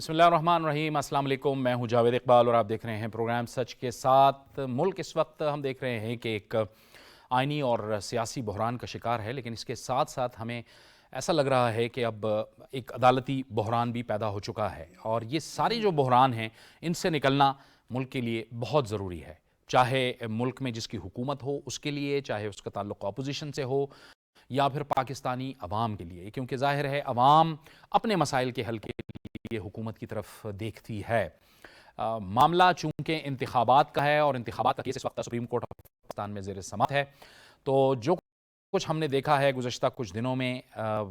بسم اللہ الرحمن الرحیم۔ السلام علیکم، میں ہوں جاوید اقبال اور آپ دیکھ رہے ہیں پروگرام سچ کے ساتھ۔ ملک اس وقت ہم دیکھ رہے ہیں کہ ایک آئینی اور سیاسی بحران کا شکار ہے، لیکن اس کے ساتھ ساتھ ہمیں ایسا لگ رہا ہے کہ اب ایک عدالتی بحران بھی پیدا ہو چکا ہے، اور یہ سارے جو بحران ہیں ان سے نکلنا ملک کے لیے بہت ضروری ہے، چاہے ملک میں جس کی حکومت ہو اس کے لیے، چاہے اس کا تعلق اپوزیشن سے ہو یا پھر پاکستانی عوام کے لیے، کیونکہ ظاہر ہے عوام اپنے مسائل کے حل کے لیے حکومت کی طرف دیکھتی ہے۔ معاملہ چونکہ انتخابات کا ہے اور انتخابات کا کیس اس وقت سپریم کورٹ آف پاکستان میں زیر سماعت ہے، تو جو کچھ ہم نے دیکھا ہے گزشتہ کچھ دنوں میں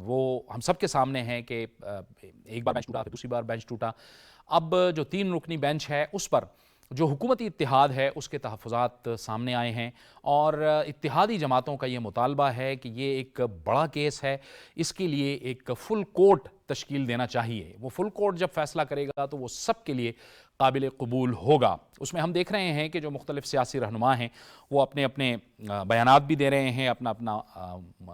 وہ ہم سب کے سامنے ہے کہ ایک بار بینچ ٹوٹا، پھر دوسری بار بینچ ٹوٹا۔ اب جو 3 رکنی بینچ ہے اس پر جو حکومتی اتحاد ہے اس کے تحفظات سامنے آئے ہیں، اور اتحادی جماعتوں کا یہ مطالبہ ہے کہ یہ ایک بڑا کیس ہے، اس کے لیے ایک فل کورٹ تشکیل دینا چاہیے۔ وہ فل کورٹ جب فیصلہ کرے گا تو وہ سب کے لیے قابل قبول ہوگا۔ اس میں ہم دیکھ رہے ہیں کہ جو مختلف سیاسی رہنما ہیں وہ اپنے اپنے بیانات بھی دے رہے ہیں، اپنا اپنا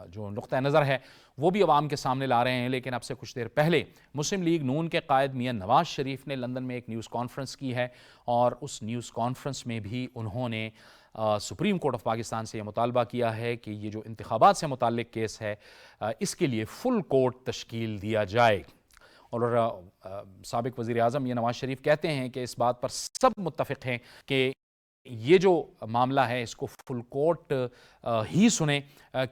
جو نقطہ نظر ہے وہ بھی عوام کے سامنے لا رہے ہیں، لیکن اب سے کچھ دیر پہلے مسلم لیگ نون کے قائد میاں نواز شریف نے لندن میں ایک نیوز کانفرنس کی ہے، اور اس نیوز کانفرنس میں بھی انہوں نے سپریم کورٹ آف پاکستان سے یہ مطالبہ کیا ہے کہ یہ جو انتخابات سے متعلق کیس ہے اس کے لیے فل کورٹ تشکیل دیا جائے۔ اور سابق وزیر اعظم یہ نواز شریف کہتے ہیں کہ اس بات پر سب متفق ہیں کہ یہ جو معاملہ ہے اس کو فل کورٹ ہی سنیں،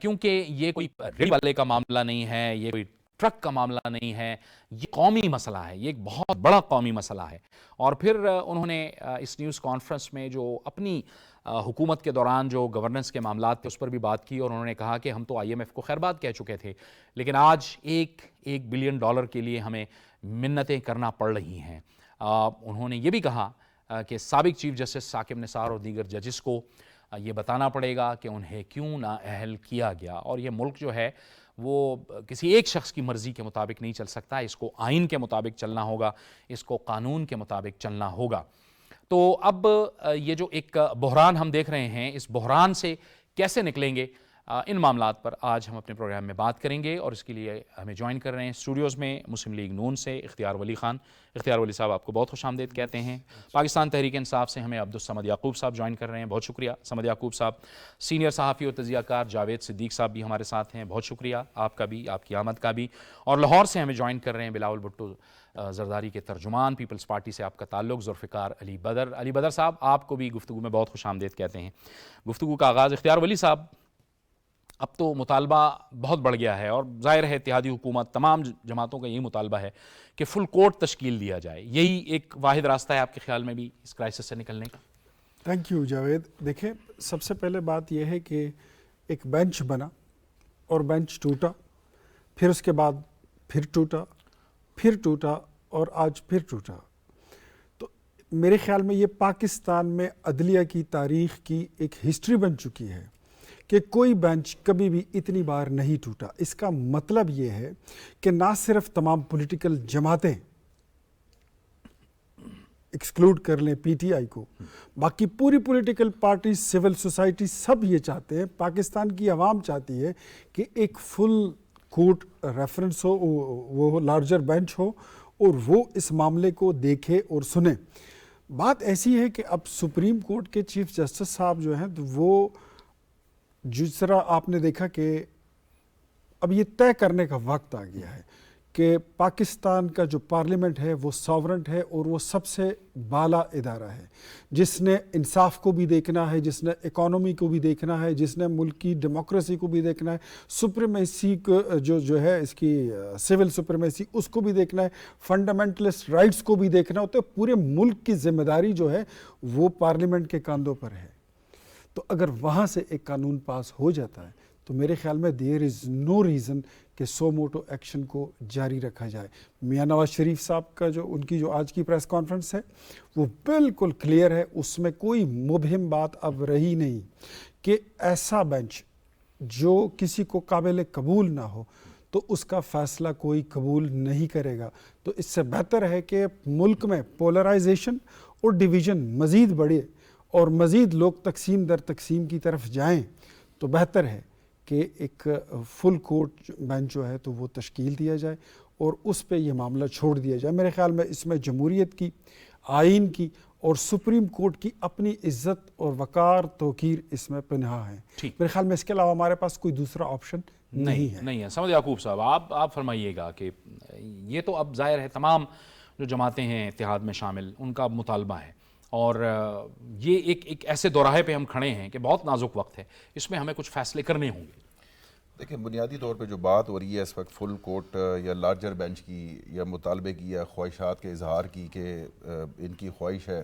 کیونکہ یہ کوئی ریل والے کا معاملہ نہیں ہے، یہ کوئی ٹرک کا معاملہ نہیں ہے، یہ قومی مسئلہ ہے، یہ ایک بہت بڑا قومی مسئلہ ہے۔ اور پھر انہوں نے اس نیوز کانفرنس میں جو اپنی حکومت کے دوران جو گورننس کے معاملات تھے اس پر بھی بات کی، اور انہوں نے کہا کہ ہم تو IMF کو خیر بات کہہ چکے تھے، لیکن آج ایک بلین ڈالر کے لیے ہمیں منتیں کرنا پڑ رہی ہیں۔ انہوں نے یہ بھی کہا کہ سابق چیف جسٹس ثاقب نثار اور دیگر ججز کو یہ بتانا پڑے گا کہ انہیں کیوں نااہل کیا گیا، اور یہ ملک جو ہے وہ کسی ایک شخص کی مرضی کے مطابق نہیں چل سکتا، اس کو آئین کے مطابق چلنا ہوگا، اس کو قانون کے مطابق چلنا ہوگا۔ تو اب یہ جو ایک بحران ہم دیکھ رہے ہیں، اس بحران سے کیسے نکلیں گے، ان معاملات پر آج ہم اپنے پروگرام میں بات کریں گے، اور اس کے لیے ہمیں جوائن کر رہے ہیں اسٹوڈیوز میں مسلم لیگ نون سے اختیار ولی خان۔ اختیار ولی صاحب آپ کو بہت خوش آمدید کہتے ہیں۔ پاکستان تحریک انصاف سے ہمیں عبدالصمد یعقوب صاحب جوائن کر رہے ہیں، بہت شکریہ صمد یعقوب صاحب۔ سینئر صحافی اور تجزیہ کار جاوید صدیق صاحب بھی ہمارے ساتھ ہیں، بہت شکریہ آپ کا بھی، آپ کی آمد کا بھی۔ اور لاہور سے ہمیں جوائن کر رہے ہیں بلاول بھٹو زرداری کے ترجمان، پیپلز پارٹی سے آپ کا تعلق، ذوالفقار علی بدر صاحب، آپ کو بھی گفتگو میں بہت خوش آمدید کہتے ہیں۔ گفتگو کا آغاز اختیار ولی صاحب، اب تو مطالبہ بہت بڑھ گیا ہے، اور ظاہر ہے اتحادی حکومت تمام جماعتوں کا یہی مطالبہ ہے کہ فل کورٹ تشکیل دیا جائے، یہی ایک واحد راستہ ہے آپ کے خیال میں بھی اس کرائسس سے نکلنے کا؟ Thank you Javed. دیکھیں، سب سے پہلے بات یہ ہے کہ ایک بینچ بنا اور بینچ ٹوٹا، پھر اس کے بعد پھر ٹوٹا اور آج پھر ٹوٹا۔ تو میرے خیال میں یہ پاکستان میں عدلیہ کی تاریخ کی ایک ہسٹری بن چکی ہے کہ کوئی بینچ کبھی بھی اتنی بار نہیں ٹوٹا۔ اس کا مطلب یہ ہے کہ نہ صرف تمام پولیٹیکل جماعتیں، ایکسکلوڈ کر لیں PTI کو، باقی پوری پولیٹیکل پارٹی، سول سوسائٹی، سب یہ چاہتے ہیں، پاکستان کی عوام چاہتی ہے کہ ایک فل کورٹ ریفرنس ہو، وہ لارجر بینچ ہو، اور وہ اس معاملے کو دیکھے اور سنے۔ بات ایسی ہے کہ اب سپریم کورٹ کے چیف جسٹس صاحب جو ہیں تو وہ جس طرح آپ نے دیکھا کہ اب یہ طے کرنے کا وقت آ گیا ہے کہ پاکستان کا جو پارلیمنٹ ہے وہ ساورنٹ ہے، اور وہ سب سے بالا ادارہ ہے، جس نے انصاف کو بھی دیکھنا ہے، جس نے اکانومی کو بھی دیکھنا ہے، جس نے ملک کی ڈیموکریسی کو بھی دیکھنا ہے، سپریمیسی کو جو ہے اس کی سول سپریمیسی اس کو بھی دیکھنا ہے، فنڈامنٹلسٹ رائٹس کو بھی دیکھنا ہوتا ہے۔ پورے ملک کی ذمہ داری جو ہے وہ پارلیمنٹ کے کاندھوں پر ہے۔ تو اگر وہاں سے ایک قانون پاس ہو جاتا ہے تو میرے خیال میں دیر از نو ریزن کہ سو موٹو ایکشن کو جاری رکھا جائے۔ میاں نواز شریف صاحب کا ان کی جو آج کی پریس کانفرنس ہے وہ بالکل کلیئر ہے، اس میں کوئی مبہم بات اب رہی نہیں کہ ایسا بینچ جو کسی کو قابل قبول نہ ہو تو اس کا فیصلہ کوئی قبول نہیں کرے گا۔ تو اس سے بہتر ہے کہ ملک میں پولرائزیشن اور ڈویژن مزید بڑھے اور مزید لوگ تقسیم در تقسیم کی طرف جائیں، تو بہتر ہے کہ ایک فل کورٹ بینچ جو ہے تو وہ تشکیل دیا جائے، اور اس پہ یہ معاملہ چھوڑ دیا جائے. میرے خیال میں اس میں جمہوریت کی, آئین کی اور سپریم کورٹ کی اپنی عزت اور وقار توقیر اس میں پنہا ہے. میرے خیال میں اس کے علاوہ ہمارے پاس کوئی دوسرا آپشن نہیں ہے. سمجھ یعقوب صاحب آپ فرمائیے گا کہ یہ تو اب ظاہر ہے تمام جو جماعتیں ہیں اتحاد میں شامل ان کا مطالبہ ہے, اور یہ ایک ایسے دوراہے پہ ہم کھڑے ہیں کہ بہت نازک وقت ہے, اس میں ہمیں کچھ فیصلے کرنے ہوں گے. دیکھیں بنیادی طور پہ جو بات ہو رہی ہے اس وقت فل کورٹ یا لارجر بینچ کی یا مطالبے کی یا خواہشات کے اظہار کی کہ ان کی خواہش ہے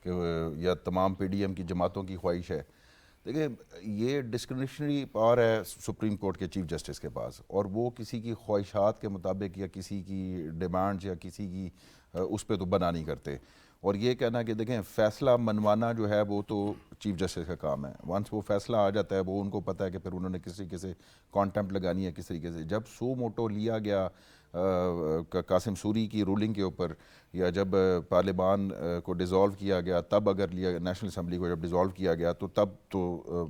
کہ یا تمام پی ڈی ایم کی جماعتوں کی خواہش ہے. دیکھیں یہ ڈسکریشنری پاور ہے سپریم کورٹ کے چیف جسٹس کے پاس, اور وہ کسی کی خواہشات کے مطابق یا کسی کی ڈیمانڈز یا کسی کی اس پہ تو بنا نہیں کرتے. اور یہ کہنا کہ دیکھیں فیصلہ منوانا جو ہے وہ تو چیف جسٹس کا کام ہے. ونس وہ فیصلہ آ جاتا ہے وہ ان کو پتہ ہے کہ پھر انہوں نے کس طریقے سے کانٹمپٹ لگانی ہے, کس طریقے سے. جب سو موٹو لیا گیا قاسم سوری کی رولنگ کے اوپر, یا جب پارلیمان کو ڈیزالو کیا گیا تب اگر لیا, نیشنل اسمبلی کو جب ڈیزالو کیا گیا تو تب تو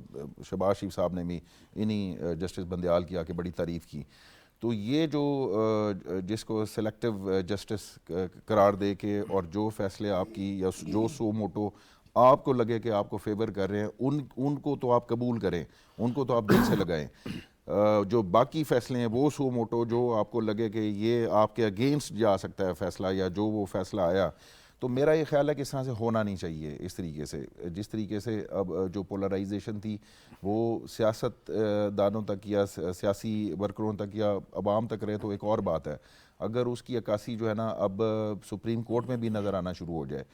شہباز شریف صاحب نے بھی انہی جسٹس بندیال کی آ کے بڑی تعریف کی. تو یہ جو جس کو سلیکٹیو جسٹس قرار دے کے اور جو فیصلے آپ کی یا جو سو موٹو آپ کو لگے کہ آپ کو فیور کر رہے ہیں ان کو تو آپ قبول کریں, ان کو تو آپ دل سے لگائیں. جو باقی فیصلے ہیں وہ سو موٹو جو آپ کو لگے کہ یہ آپ کے اگینسٹ جا سکتا ہے فیصلہ, یا جو وہ فیصلہ آیا, تو میرا یہ خیال ہے کہ اس طرح سے ہونا نہیں چاہیے. اس طریقے سے جس طریقے سے اب جو پولرائزیشن تھی وہ سیاست دانوں تک یا سیاسی ورکروں تک یا عوام تک رہے تو ایک اور بات ہے. اگر اس کی عکاسی جو ہے نا اب سپریم کورٹ میں بھی نظر آنا شروع ہو جائے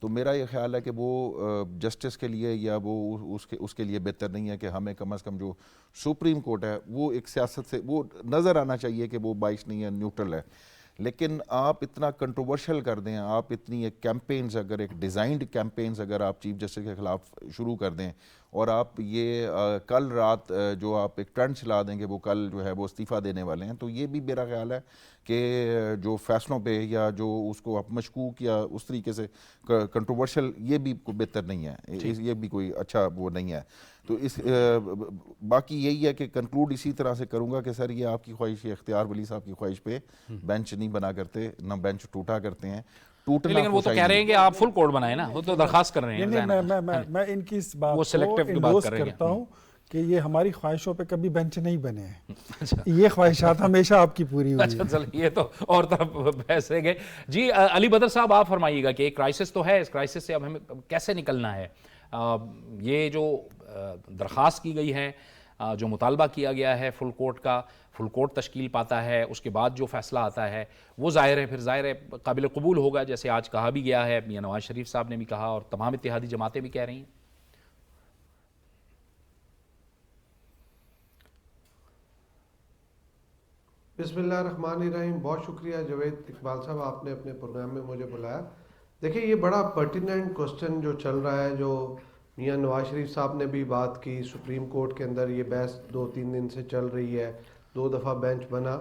تو میرا یہ خیال ہے کہ وہ جسٹس کے لیے یا وہ اس کے لیے بہتر نہیں ہے کہ ہمیں کم از کم جو سپریم کورٹ ہے وہ ایک سیاست سے وہ نظر آنا چاہیے کہ وہ بائش نہیں ہے, نیوٹرل ہے. لیکن آپ اتنا کنٹروورشل کر دیں, آپ اتنی ایک کیمپینز اگر ایک ڈیزائنڈ کیمپینز اگر آپ چیف جسٹس کے خلاف شروع کر دیں, اور آپ یہ کل رات جو آپ ایک ٹرینڈ چلا دیں کہ وہ کل جو ہے وہ استعفیٰ دینے والے ہیں, تو یہ بھی میرا خیال ہے کہ جو فیصلوں پہ یا جو اس کو آپ مشکوک یا اس طریقے سے کنٹروورشل, یہ بھی بہتر نہیں ہے, یہ بھی کوئی اچھا وہ نہیں ہے. تو اس باقی یہی ہے کہ کنکلوڈ اسی طرح سے کروں گا کہ سر یہ آپ کی خواہش ہے, اختیار ولی صاحب کی خواہش پہ بینچ نہیں بنا کرتے, نہ بینچ ٹوٹا کرتے ہیں. لیکن وہ تو کہہ رہے ہیں کہ آپ فل کورٹ بنائیں نا, وہ تو درخواست کر رہے ہیں. میں ان کی اس بات کو انڈورس کرتا ہوں کہ یہ ہماری خواہشوں پہ کبھی بینچ نہیں بنے ہیں, یہ خواہشات ہمیشہ آپ کی پوری ہوئی ہیں. اچھا یہ تو اور طرف بحث رہ گئے. جی علی بدر صاحب آپ فرمائیے گا کہ ایک کرائسس تو ہے, اس کرائسس سے اب ہمیں کیسے نکلنا ہے. یہ جو درخواست کی گئی ہے, جو مطالبہ کیا گیا ہے فل کورٹ کا, فل کورٹ تشکیل پاتا ہے, اس کے بعد جو فیصلہ آتا ہے وہ ظاہر ہے پھر ظاہر ہے قابل قبول ہوگا, جیسے آج کہا بھی گیا ہے, میاں نواز شریف صاحب نے بھی کہا اور تمام اتحادی جماعتیں بھی کہہ رہی ہیں. بسم اللہ الرحمن الرحیم. بہت شکریہ جاوید اقبال صاحب, آپ نے اپنے پروگرام میں مجھے بلایا. دیکھیں یہ بڑا پرٹیننٹ کوسچن جو چل رہا ہے, جو میاں نواز شریف صاحب نے بھی بات کی, سپریم کورٹ کے اندر یہ بحث 2-3 دن سے چل رہی ہے, 2 دفعہ بینچ بنا.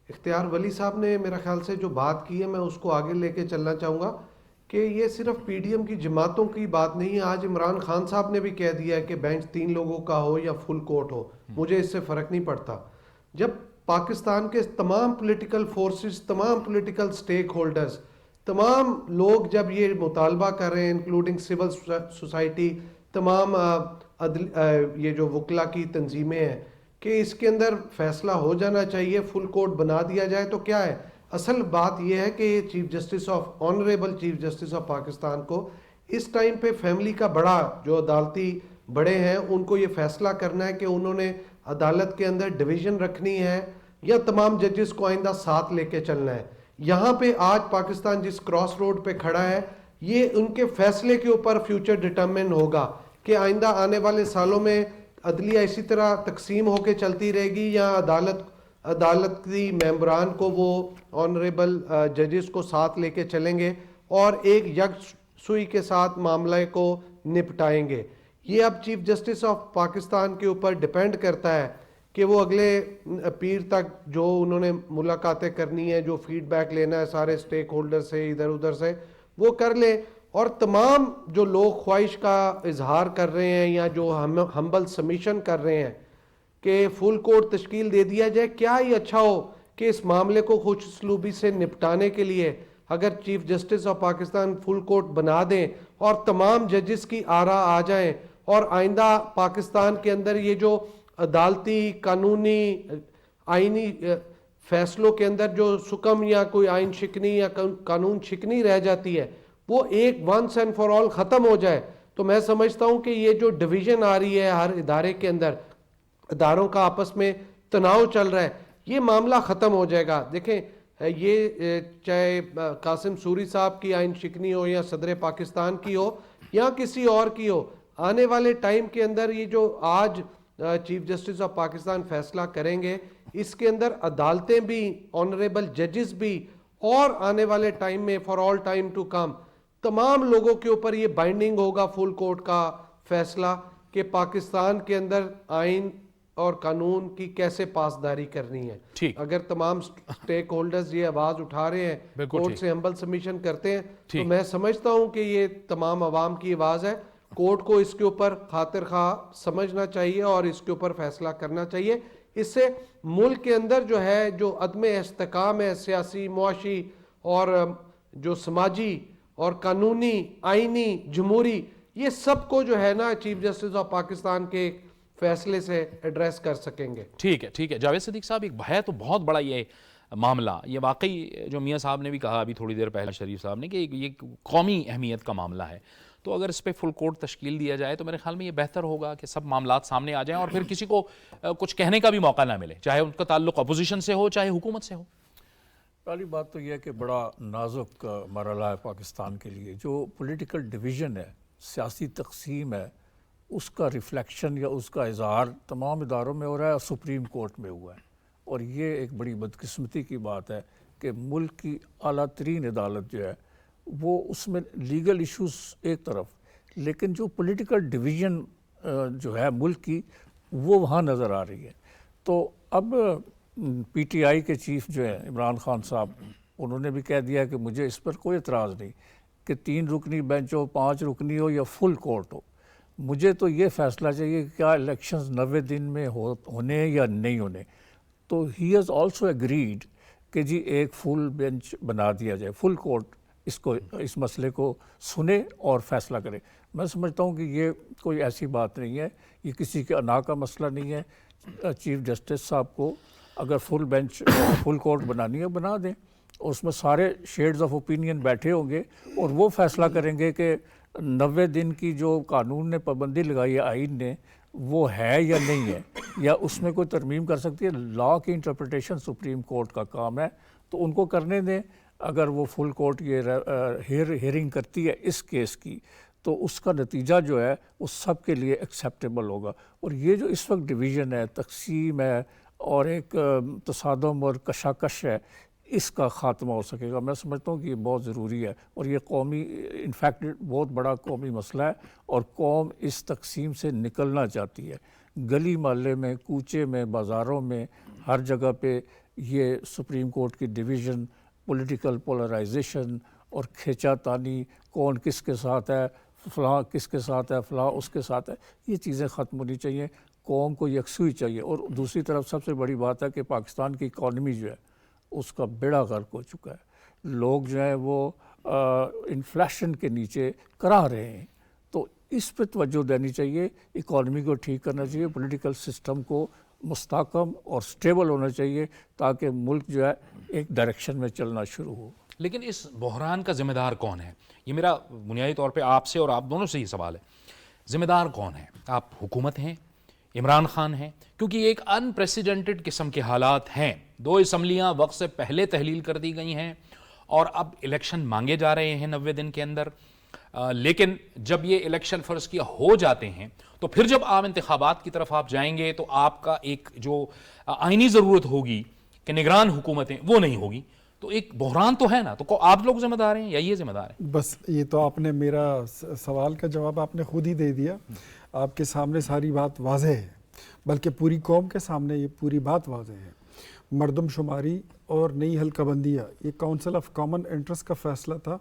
اختیار ولی صاحب نے میرا خیال سے جو بات کی ہے میں اس کو آگے لے کے چلنا چاہوں گا کہ یہ صرف پی ڈی ایم کی جماعتوں کی بات نہیں ہے. آج عمران خان صاحب نے بھی کہہ دیا ہے کہ بینچ 3 لوگوں کا ہو یا فل کورٹ ہو, مجھے اس سے فرق نہیں پڑتا. جب پاکستان کے تمام پولیٹیکل فورسز, تمام پولیٹیکل سٹیک ہولڈرز, تمام لوگ جب یہ مطالبہ کر رہے ہیں انکلوڈنگ سول سوسائٹی, تمام یہ جو وکلا کی تنظیمیں ہیں کہ اس کے اندر فیصلہ ہو جانا چاہیے, فل کورٹ بنا دیا جائے, تو کیا ہے اصل بات یہ ہے کہ chief justice of honourable chief justice of Pakistan کو اس ٹائم پہ فیملی کا بڑا جو عدالتی بڑے ہیں ان کو یہ فیصلہ کرنا ہے کہ انہوں نے عدالت کے اندر ڈویژن رکھنی ہے یا تمام ججز کو آئندہ ساتھ لے کے چلنا ہے. یہاں پہ آج پاکستان جس کراس روڈ پہ کھڑا ہے یہ ان کے فیصلے کے اوپر فیوچر ڈٹرمن ہوگا کہ آئندہ آنے والے سالوں میں عدلیہ اسی طرح تقسیم ہو کے چلتی رہے گی یا عدالت کی ممبران کو وہ آنریبل ججز کو ساتھ لے کے چلیں گے اور ایک یکسوئی کے ساتھ معاملے کو نپٹائیں گے. یہ اب چیف جسٹس آف پاکستان کے اوپر ڈیپینڈ کرتا ہے کہ وہ اگلے پیر تک جو انہوں نے ملاقاتیں کرنی ہے, جو فیڈ بیک لینا ہے سارے سٹیک ہولڈر سے ادھر ادھر سے, وہ کر لیں. اور تمام جو لوگ خواہش کا اظہار کر رہے ہیں یا جو ہمبل سمیشن کر رہے ہیں کہ فل کورٹ تشکیل دے دیا جائے, کیا ہی اچھا ہو کہ اس معاملے کو خوش اسلوبی سے نپٹانے کے لیے اگر chief justice of Pakistan full court بنا دیں اور تمام ججز کی آراء آ جائیں اور آئندہ پاکستان کے اندر یہ جو عدالتی قانونی آئینی فیصلوں کے اندر جو سکم یا کوئی آئین شکنی یا قانون شکنی رہ جاتی ہے وہ ایک ونس اینڈ فار آل ختم ہو جائے، تو میں سمجھتا ہوں کہ یہ جو ڈویژن آ رہی ہے ہر ادارے کے اندر، اداروں کا آپس میں تناؤ چل رہا ہے، یہ معاملہ ختم ہو جائے گا۔ دیکھیں یہ چاہے قاسم سوری صاحب کی آئین شکنی ہو یا صدر پاکستان کی ہو یا کسی اور کی ہو، آنے والے ٹائم کے اندر یہ جو آج چیف جسٹس آف پاکستان فیصلہ کریں گے اس کے اندر عدالتیں بھی، آنریبل ججز بھی، اور آنے والے ٹائم میں for all time to come تمام لوگوں کے اوپر یہ بائنڈنگ ہوگا فل کورٹ کا فیصلہ کہ پاکستان کے اندر آئین اور قانون کی کیسے پاسداری کرنی ہے۔ ٹھیک، اگر تمام سٹیک ہولڈرز یہ آواز اٹھا رہے ہیں، کورٹ سے ہمبل سبمیشن کرتے ہیں، تو میں سمجھتا ہوں کہ یہ تمام عوام کی آواز ہے، کورٹ کو اس کے اوپر خاطر خواہ سمجھنا چاہیے اور اس کے اوپر فیصلہ کرنا چاہیے۔ اس سے ملک کے اندر جو ہے جو عدم استحکام ہے سیاسی، معاشی اور جو سماجی اور قانونی، آئینی، جمہوری، یہ سب کو جو ہے نا چیف جسٹس آف پاکستان کے فیصلے سے ایڈریس کر سکیں گے۔ ٹھیک ہے، ٹھیک ہے جاوید صدیق صاحب، ایک ہے تو بہت بڑا یہ معاملہ، یہ واقعی جو میاں صاحب نے بھی کہا ابھی تھوڑی دیر پہلے شریف صاحب نے کہ یہ قومی اہمیت کا معاملہ ہے، تو اگر اس پہ فل کورٹ تشکیل دیا جائے تو میرے خیال میں یہ بہتر ہوگا کہ سب معاملات سامنے آ جائیں اور پھر کسی کو کچھ کہنے کا بھی موقع نہ ملے، چاہے ان کا تعلق اپوزیشن سے ہو چاہے حکومت سے ہو۔ پہلی بات تو یہ ہے کہ بڑا نازک مرحلہ ہے پاکستان کے لیے، جو پولیٹیکل ڈویژن ہے، سیاسی تقسیم ہے، اس کا ریفلیکشن یا اس کا اظہار تمام اداروں میں ہو رہا ہے اور سپریم کورٹ میں ہوا ہے، اور یہ ایک بڑی بدقسمتی کی بات ہے کہ ملک کی اعلیٰ ترین عدالت جو ہے وہ اس میں لیگل ایشوز ایک طرف، لیکن جو پولیٹیکل ڈویژن جو ہے ملک کی وہ وہاں نظر آ رہی ہے۔ تو اب پی ٹی آئی کے چیف جو ہیں عمران خان صاحب، انہوں نے بھی کہہ دیا کہ مجھے اس پر کوئی اعتراض نہیں کہ 3 رکنی بینچ ہو، 5 رکنی ہو یا فل کورٹ ہو، مجھے تو یہ فیصلہ چاہیے کہ کیا الیکشنز 90 دن میں ہونے یا نہیں ہونے۔ تو ہی ہیز آلسو ایگریڈ کہ جی ایک فل بینچ بنا دیا جائے، فل کورٹ اس مسئلے کو سنے اور فیصلہ کرے۔ میں سمجھتا ہوں کہ یہ کوئی ایسی بات نہیں ہے، یہ کسی کے انا کا مسئلہ نہیں ہے۔ چیف جسٹس صاحب کو اگر فل بینچ فل کورٹ بنانی ہے بنا دیں، اور اس میں سارے شیڈز آف اوپینین بیٹھے ہوں گے اور وہ فیصلہ کریں گے کہ 90 دن کی جو قانون نے پابندی لگائی ہے آئین نے وہ ہے یا نہیں ہے، یا اس میں کوئی ترمیم کر سکتی ہے۔ لا کی انٹرپریٹیشن سپریم کورٹ کا کام ہے، تو ان کو کرنے دیں۔ اگر وہ فل کورٹ یہ ہیئرنگ کرتی ہے اس کیس کی تو اس کا نتیجہ جو ہے وہ سب کے لیے ایکسیپٹیبل ہوگا۔ اور یہ جو اس وقت ڈویژن ہے، تقسیم ہے اور ایک تصادم اور کشاکش ہے، اس کا خاتمہ ہو سکے گا۔ میں سمجھتا ہوں کہ یہ بہت ضروری ہے، اور یہ قومی انفیکٹ بہت بڑا قومی مسئلہ ہے، اور قوم اس تقسیم سے نکلنا چاہتی ہے۔ گلی محلے میں، کوچے میں، بازاروں میں، ہر جگہ پہ یہ سپریم کورٹ کی ڈویژن، پولیٹیکل پولرائزیشن اور کھینچا تانی، کون کس کے ساتھ ہے، فلاں کس کے ساتھ ہے، فلاں اس کے ساتھ ہے، یہ چیزیں ختم ہونی چاہیے۔ قوم کو یکسوئی چاہیے۔ اور دوسری طرف سب سے بڑی بات ہے کہ پاکستان کی اکانومی جو ہے اس کا بیڑا غرق ہو چکا ہے، لوگ جو ہیں وہ انفلیشن کے نیچے کرا رہے ہیں، تو اس پہ توجہ دینی چاہیے، اکانومی کو ٹھیک کرنا چاہیے، پولیٹیکل سسٹم کو مستحکم اور سٹیبل ہونا چاہیے تاکہ ملک جو ہے ایک ڈائریکشن میں چلنا شروع ہو۔ لیکن اس بحران کا ذمہ دار کون ہے؟ یہ میرا بنیادی طور پہ آپ سے اور آپ دونوں سے ہی سوال ہے، ذمہ دار کون ہے؟ آپ حکومت ہیں، عمران خان ہیں، کیونکہ یہ ایک ان پریسیڈنٹڈ قسم کے حالات ہیں، 2 اسمبلیاں وقت سے پہلے تحلیل کر دی گئی ہیں اور اب الیکشن مانگے جا رہے ہیں 90 دن کے اندر، لیکن جب یہ الیکشن فرض کیا ہو جاتے ہیں تو پھر جب عام انتخابات کی طرف آپ جائیں گے تو آپ کا ایک جو آئینی ضرورت ہوگی کہ نگران حکومتیں، وہ نہیں ہوگی، تو ایک بحران تو ہے نا، تو آپ لوگ ذمہ دار ہیں یا یہ ذمہ دار ہیں؟ بس یہ تو آپ نے میرا سوال کا جواب آپ نے خود ہی دے دیا، آپ کے سامنے ساری بات واضح ہے، بلکہ پوری قوم کے سامنے یہ پوری بات واضح ہے۔ مردم شماری اور نئی حلقہ بندیاں، یہ کونسل آف کامن انٹرسٹ کا فیصلہ تھا،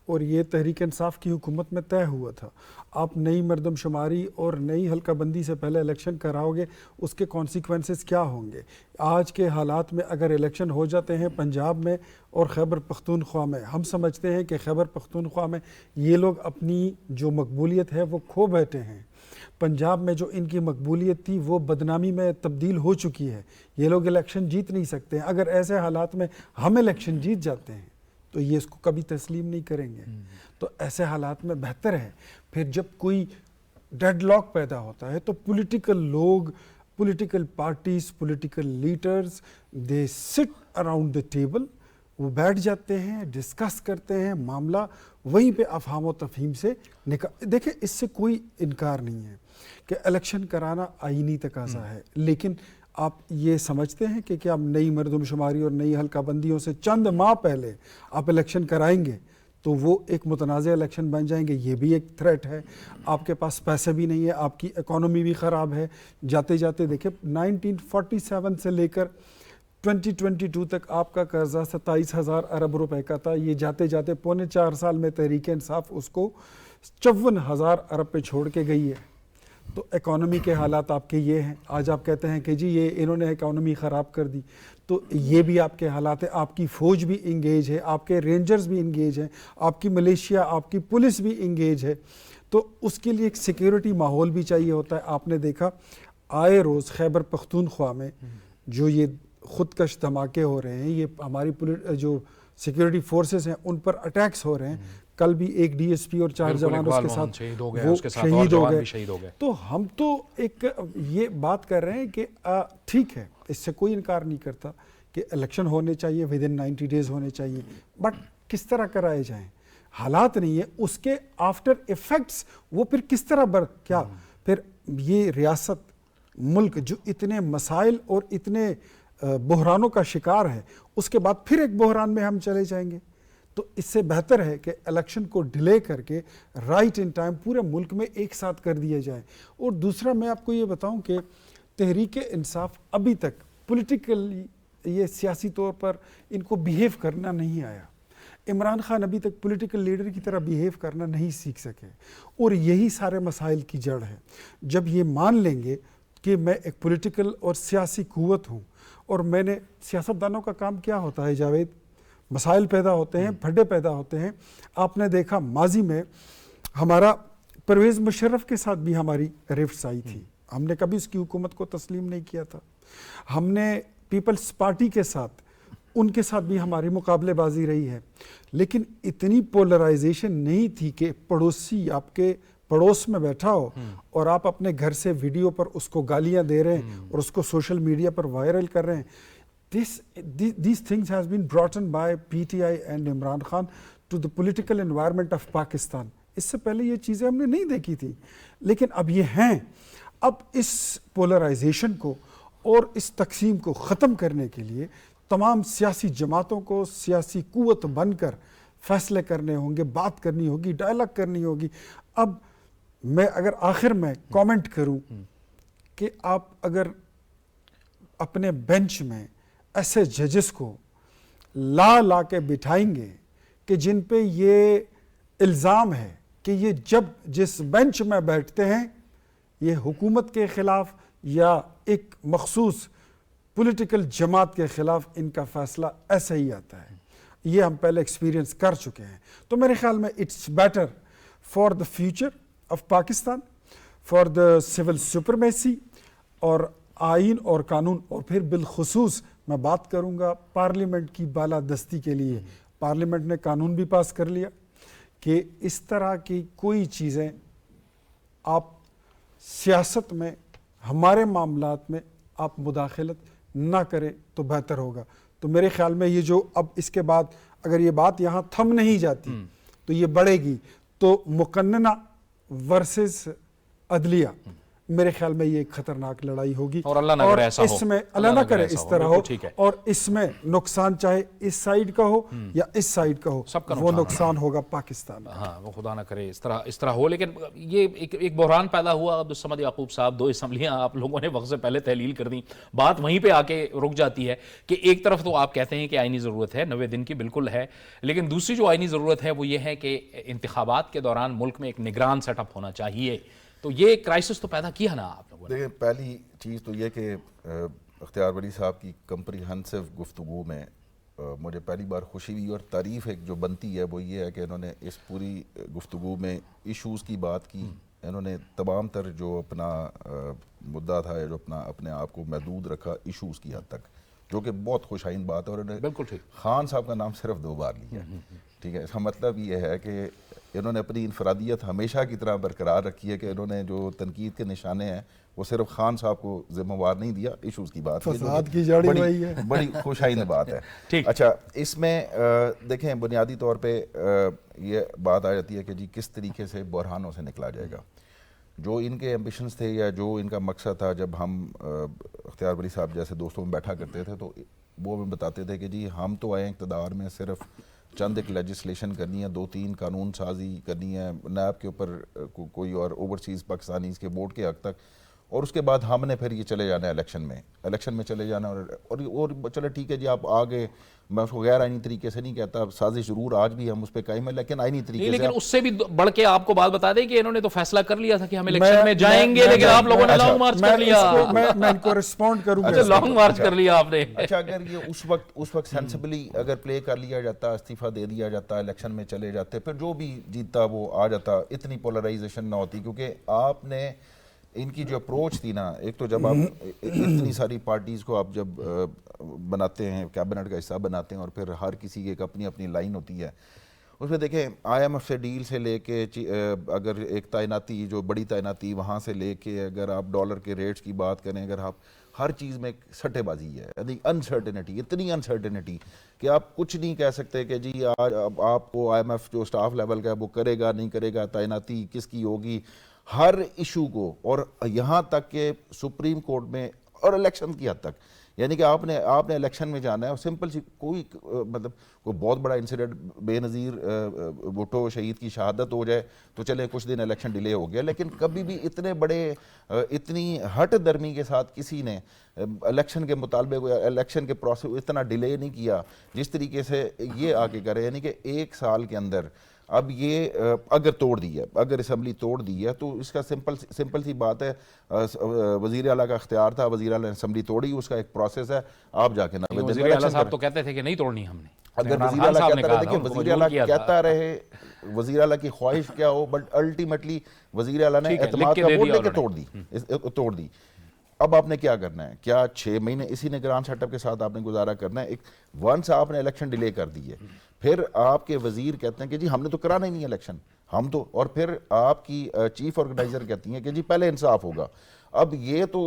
اور یہ تحریک انصاف کی حکومت میں طے ہوا تھا. آپ نئی مردم شماری اور نئی حلقہ بندی سے پہلے الیکشن کراؤ گے, اس کے کانسیکوینسز کیا ہوں گے؟ آج کے حالات میں اگر الیکشن ہو جاتے ہیں پنجاب میں اور خیبر پختونخوا میں, ہم سمجھتے ہیں کہ خیبر پختونخوا میں یہ لوگ اپنی جو مقبولیت ہے وہ کھو بیٹھے ہیں. پنجاب میں جو ان کی مقبولیت تھی وہ بدنامی میں تبدیل ہو چکی ہے. یہ لوگ الیکشن جیت نہیں سکتے ہیں. اگر ایسے حالات میں ہم الیکشن جیت جاتے ہیں تو یہ اس کو کبھی تسلیم نہیں کریں گے. تو ایسے حالات میں بہتر ہے پھر جب کوئی ڈیڈ لاک پیدا ہوتا ہے تو پولیٹیکل لوگ, پولیٹیکل پارٹیز, پولیٹیکل لیڈرز, دے سٹ اراؤنڈ دا ٹیبل, وہ بیٹھ جاتے ہیں, ڈسکس کرتے ہیں معاملہ, وہیں پہ افہام و تفہیم سے دیکھیں اس سے کوئی انکار نہیں ہے کہ الیکشن کرانا آئینی تقاضا ہے, لیکن آپ یہ سمجھتے ہیں کہ کیا نئی مردم شماری اور نئی حلقہ بندیوں سے چند ماہ پہلے آپ الیکشن کرائیں گے تو وہ ایک متنازع الیکشن بن جائیں گے؟ یہ بھی ایک تھریٹ ہے. آپ کے پاس پیسے بھی نہیں ہے, آپ کی اکانومی بھی خراب ہے. جاتے جاتے دیکھیں 1947 سے لے کر 2022 تک آپ کا قرضہ 27,000 ارب روپے کا تھا. یہ جاتے جاتے پونے 4 سال میں تحریک انصاف اس کو 54,000 ارب پہ چھوڑ کے گئی ہے. تو اکانومی کے حالات آپ کے یہ ہیں. آج آپ کہتے ہیں کہ جی یہ انہوں نے اکانومی خراب کر دی, تو یہ بھی آپ کے حالات ہیں. آپ کی فوج بھی انگیج ہے, آپ کے رینجرز بھی انگیج ہیں, آپ کی ملیشیا, آپ کی پولیس بھی انگیج ہے. تو اس کے لیے ایک سیکیورٹی ماحول بھی چاہیے ہوتا ہے. آپ نے دیکھا آئے روز خیبر پختونخوا میں جو یہ خودکش دھماکے ہو رہے ہیں, یہ ہماری جو سیکیورٹی فورسز ہیں ان پر اٹیکس ہو رہے ہیں. کل بھی ایک ڈی ایس پی اور 4 جوان اس کے ساتھ شہید ہو گئے. تو ہم تو ایک یہ بات کر رہے ہیں کہ ٹھیک ہے, اس سے کوئی انکار نہیں کرتا کہ الیکشن ہونے چاہیے, ود ان 90 days ہونے چاہیے, بٹ کس طرح کرائے جائیں؟ حالات نہیں ہے, اس کے آفٹر ایفیکٹس وہ پھر کس طرح کیا پھر یہ ریاست ملک جو اتنے مسائل اور اتنے بحرانوں کا شکار ہے, اس کے بعد پھر ایک بحران میں ہم چلے جائیں گے. تو اس سے بہتر ہے کہ الیکشن کو ڈیلے کر کے رائٹ ان ٹائم پورے ملک میں ایک ساتھ کر دیا جائے. اور دوسرا میں آپ کو یہ بتاؤں کہ تحریک انصاف ابھی تک پولیٹیکلی, یہ سیاسی طور پر ان کو بیہیو کرنا نہیں آیا. عمران خان ابھی تک پولیٹیکل لیڈر کی طرح بیہیو کرنا نہیں سیکھ سکے, اور یہی سارے مسائل کی جڑ ہے. جب یہ مان لیں گے کہ میں ایک پولیٹیکل اور سیاسی قوت ہوں, اور میں نے, سیاستدانوں کا کام کیا ہوتا ہے جاوید, مسائل پیدا ہوتے ہیں, پھڈے پیدا ہوتے ہیں. آپ نے دیکھا ماضی میں ہمارا پرویز مشرف کے ساتھ بھی ہماری رفٹس آئی تھی, ہم نے کبھی اس کی حکومت کو تسلیم نہیں کیا تھا. ہم نے پیپلز پارٹی کے ساتھ, ان کے ساتھ بھی ہماری مقابلے بازی رہی ہے, لیکن اتنی پولرائزیشن نہیں تھی کہ پڑوسی آپ کے پڑوس میں بیٹھا ہو اور آپ اپنے گھر سے ویڈیو پر اس کو گالیاں دے رہے ہیں اور اس کو سوشل میڈیا پر وائرل کر رہے ہیں. These things has been brought in by PTI and Imran Khan to the political environment of Pakistan. اس سے پہلے یہ چیزیں ہم نے نہیں دیکھی تھی, لیکن اب یہ ہیں. اب اس پولرائزیشن کو اور اس تقسیم کو ختم کرنے کے لیے تمام سیاسی جماعتوں کو سیاسی قوت بن کر فیصلے کرنے ہوں گے, بات کرنی ہوگی, ڈائلاگ کرنی ہوگی. اب میں اگر آخر میں کامنٹ کروں کہ آپ اگر اپنے بینچ میں ایسے ججز کو لا کے بٹھائیں گے کہ جن پہ یہ الزام ہے کہ یہ جب جس بینچ میں بیٹھتے ہیں یہ حکومت کے خلاف یا ایک مخصوص پولیٹیکل جماعت کے خلاف ان کا فیصلہ ایسے ہی آتا ہے, یہ ہم پہلے ایکسپیرینس کر چکے ہیں. تو میرے خیال میں it's better for the future of Pakistan, for the civil supremacy اور آئین اور قانون, اور پھر بالخصوص میں بات کروں گا پارلیمنٹ کی بالادستی کے لیے. پارلیمنٹ نے قانون بھی پاس کر لیا کہ اس طرح کی کوئی چیزیں آپ سیاست میں, ہمارے معاملات میں آپ مداخلت نہ کریں تو بہتر ہوگا. تو میرے خیال میں یہ جو اب اس کے بعد اگر یہ بات یہاں تھم نہیں جاتی تو یہ بڑھے گی. تو مقننہ ورسز عدلیہ, میرے خیال میں یہ ایک خطرناک لڑائی ہوگی اور اللہ نہ کرے ایسا ہو، اس میں اللہ نہ کرے اس طرح ہو، بالکل ٹھیک ہے۔ اور اس میں نقصان چاہے اس سائیڈ کا ہو یا اس سائیڈ کا ہو، سب کا وہ نقصان ہوگا پاکستان کا۔ ہاں وہ خدا نہ کرے اس طرح ہو، لیکن یہ ایک بحران پیدا ہوا۔ عبدالصمد یعقوب صاحب 2 اسمبلیاں آپ لوگوں نے وقت سے پہلے تحلیل کر دیں، بات وہیں پہ آ کے رک جاتی ہے کہ ایک طرف تو آپ کہتے ہیں کہ آئینی ضرورت ہے، 90 دن کی بالکل ہے، لیکن دوسری جو آئینی ضرورت ہے وہ یہ ہے کہ انتخابات کے دوران ملک میں ایک نگران سیٹ اپ ہونا چاہیے۔ تو یہ کرائسس تو پیدا کیا نا آپ لوگوں نے۔ دیکھیں پہلی چیز تو یہ کہ اختیار ولی صاحب کی کمپریہنسو گفتگو میں مجھے پہلی بار خوشی ہوئی، اور تعریف ایک جو بنتی ہے وہ یہ ہے کہ انہوں نے اس پوری گفتگو میں ایشوز کی بات کی، انہوں نے تمام تر جو اپنا مدعا تھا، جو اپنے آپ کو محدود رکھا ایشوز کی حد تک، جو کہ بہت خوش آئند بات ہے۔ اور انہوں نے بالکل ٹھیک۔ خان صاحب کا نام صرف 2 بار لیا، ٹھیک ہے، اس کا مطلب یہ ہے کہ انہوں نے اپنی انفرادیت ہمیشہ کی طرح برقرار رکھی ہے کہ انہوں نے جو تنقید کے نشانے ہیں وہ صرف خان صاحب کو ذمہ وار نہیں دیا، ایشوز کی بات فساد کی جڑ وہی ہے، بڑی خوش آئند بات ہے۔ اچھا، اس میں دیکھیں بنیادی طور پہ یہ بات آ جاتی ہے کہ جی کس طریقے سے بحرانوں سے نکلا جائے گا۔ جو ان کے ایمبیشنز تھے یا جو ان کا مقصد تھا، جب ہم اختیار ولی صاحب جیسے دوستوں میں بیٹھا کرتے تھے تو وہ ہمیں بتاتے تھے کہ جی ہم تو آئے اقتدار میں صرف چند ایک لیجسلیشن کرنی ہے، 2-3 قانون سازی کرنی ہے نیب کے اوپر کوئی اور اوورسیز پاکستانیز کے ووٹ کے حق تک، اور اس کے بعد ہم نے پھر یہ چلے جانا ہے الیکشن میں چلے جانا، اور چلے ٹھیک ہے جی آپ آگے، میں اس کو غیر آئینی طریقے سے نہیں کہتا، سازش ضرور آج بھی ہم اس پہ قائم ہیں، لیکن آئینی طریقے سے۔ لیکن اس سے بھی بڑھ کے آپ کو بات بتا دیں کہ انہوں نے تو فیصلہ کر لیا تھا کہ ہم الیکشن میں جائیں گے، لیکن آپ لوگوں نے لانگ مارچ کر لیا۔ میں ان کو رسپونڈ کروں گا۔ اچھا لانگ مارچ کر لیا آپ نے۔ اچھا، اگر یہ اس وقت سینسبلی اگر پلے کر لیا جاتا، استعفیٰ دے دیا جاتا، الیکشن میں چلے جاتے، پھر جو بھی جیتتا وہ آ جاتا، اتنی پولرائزیشن نہ ہوتی، کیونکہ آپ نے ان کی جو اپروچ تھی نا، ایک تو جب آپ اتنی ساری پارٹیز کو آپ جب بناتے ہیں، کیبنٹ کا حصہ بناتے ہیں، اور پھر ہر کسی کی ایک اپنی اپنی لائن ہوتی ہے، اس میں دیکھیں IMF سے ڈیل سے لے کے اگر ایک تعیناتی جو بڑی تعیناتی وہاں سے لے کے اگر آپ ڈالر کے ریٹس کی بات کریں، اگر آپ ہر چیز میں ایک سٹے بازی ہے، یعنی انسرٹنٹی، اتنی انسرٹنٹی کہ آپ کچھ نہیں کہہ سکتے کہ جی آج آپ کو IMF جو سٹاف لیول کا ہے وہ کرے گا نہیں کرے گا، تعیناتی کس کی ہوگی، ہر ایشو کو، اور یہاں تک کہ سپریم کورٹ میں اور الیکشن کی حد تک، یعنی کہ آپ نے الیکشن میں جانا ہے، اور سمپل سی کوئی مطلب کوئی بہت بڑا انسیڈنٹ بے نظیر بھٹو شہید کی شہادت ہو جائے تو چلے کچھ دن الیکشن ڈیلے ہو گیا، لیکن کبھی بھی اتنے بڑے اتنی ہٹ درمی کے ساتھ کسی نے الیکشن کے مطالبے کو، الیکشن کے پروسیس اتنا ڈیلے نہیں کیا جس طریقے سے یہ آگے کرے، یعنی کہ 1 سال کے اندر اب یہ اگر توڑ دی ہے، اگر اسمبلی توڑ دی ہے تو اس کا سمپل سی بات ہے، وزیر اعلیٰ کا اختیار تھا، وزیر اعلیٰ نے اسمبلی توڑی، اس کا ایک پروسیس ہے، آپ جا کے وزیر اعلیٰ صاحب تو کہتے تھے کہ نہیں توڑنی ہم نے، اگر وزیر اعلیٰ کہتا رہے، دیکھیں وزیر اعلیٰ کہتا رہے، وزیر اعلیٰ کی خواہش کیا ہو، بٹ الٹیمیٹلی وزیر اعلیٰ نے اعتماد کا ووٹ لے کے توڑ دی۔ اب آپ نے کیا کرنا ہے؟ کیا 6 مہینے اسی نگران سیٹ اپ کے ساتھ آپ نے گزارا کرنا ہے؟ ایک ونس آپ نے الیکشن ڈیلے کر دی ہے، پھر آپ کے وزیر کہتے ہیں کہ جی ہم نے تو کرانا ہی نہیں الیکشن، ہم تو، اور پھر آپ کی چیف آرگنائزر کہتی ہیں کہ جی پہلے انصاف ہوگا۔ اب یہ تو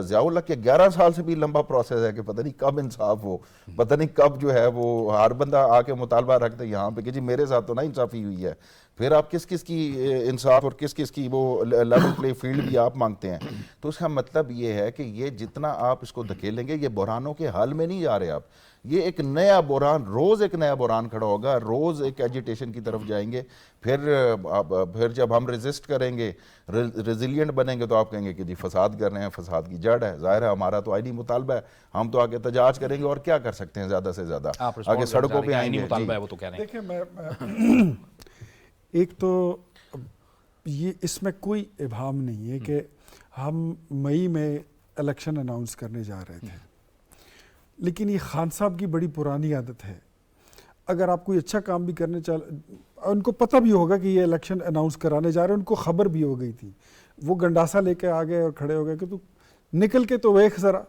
ضیاء اللہ کے 11 سال سے بھی لمبا پروسیس ہے کہ پتہ نہیں کب انصاف ہو، پتہ نہیں کب جو ہے وہ ہر بندہ آ کے مطالبہ رکھتے یہاں پہ کہ جی میرے ساتھ تو نہ انصافی ہوئی ہے، پھر آپ کس کس کی انصاف اور کس کس کی وہ لیول پلے فیلڈ بھی آپ مانگتے ہیں۔ تو اس کا مطلب یہ ہے کہ یہ جتنا آپ اس کو دھکیلیں گے، یہ بحرانوں کے حل میں نہیں جا رہے آپ، یہ ایک نیا بحران، روز ایک نیا بحران کھڑا ہوگا، روز ایک ایجیٹیشن کی طرف جائیں گے، پھر جب ہم ریزسٹ کریں گے، ریزیلینٹ بنیں گے تو آپ کہیں گے کہ جی فساد کر رہے ہیں، فساد کی جڑ ہے، ظاہر ہے ہمارا تو آئینی مطالبہ ہے، ہم تو آگے احتجاج کریں گے اور کیا کر سکتے ہیں زیادہ سے زیادہ، آگے سڑکوں پہ آئیں گے۔ دیکھیں میں ایک تو یہ اس میں کوئی ابہام نہیں ہے کہ ہم مئی میں الیکشن اناؤنس کرنے جا رہے تھے، لیکن یہ خان صاحب کی بڑی پرانی عادت ہے، اگر آپ کوئی اچھا کام بھی کرنے ان کو پتہ بھی ہوگا کہ یہ الیکشن اناؤنس کرانے جا رہے ہیں، ان کو خبر بھی ہو گئی تھی، وہ گنڈاسا لے کے آ گئے اور کھڑے ہو گئے کہ تو نکل کے تو ویکھ ذرا،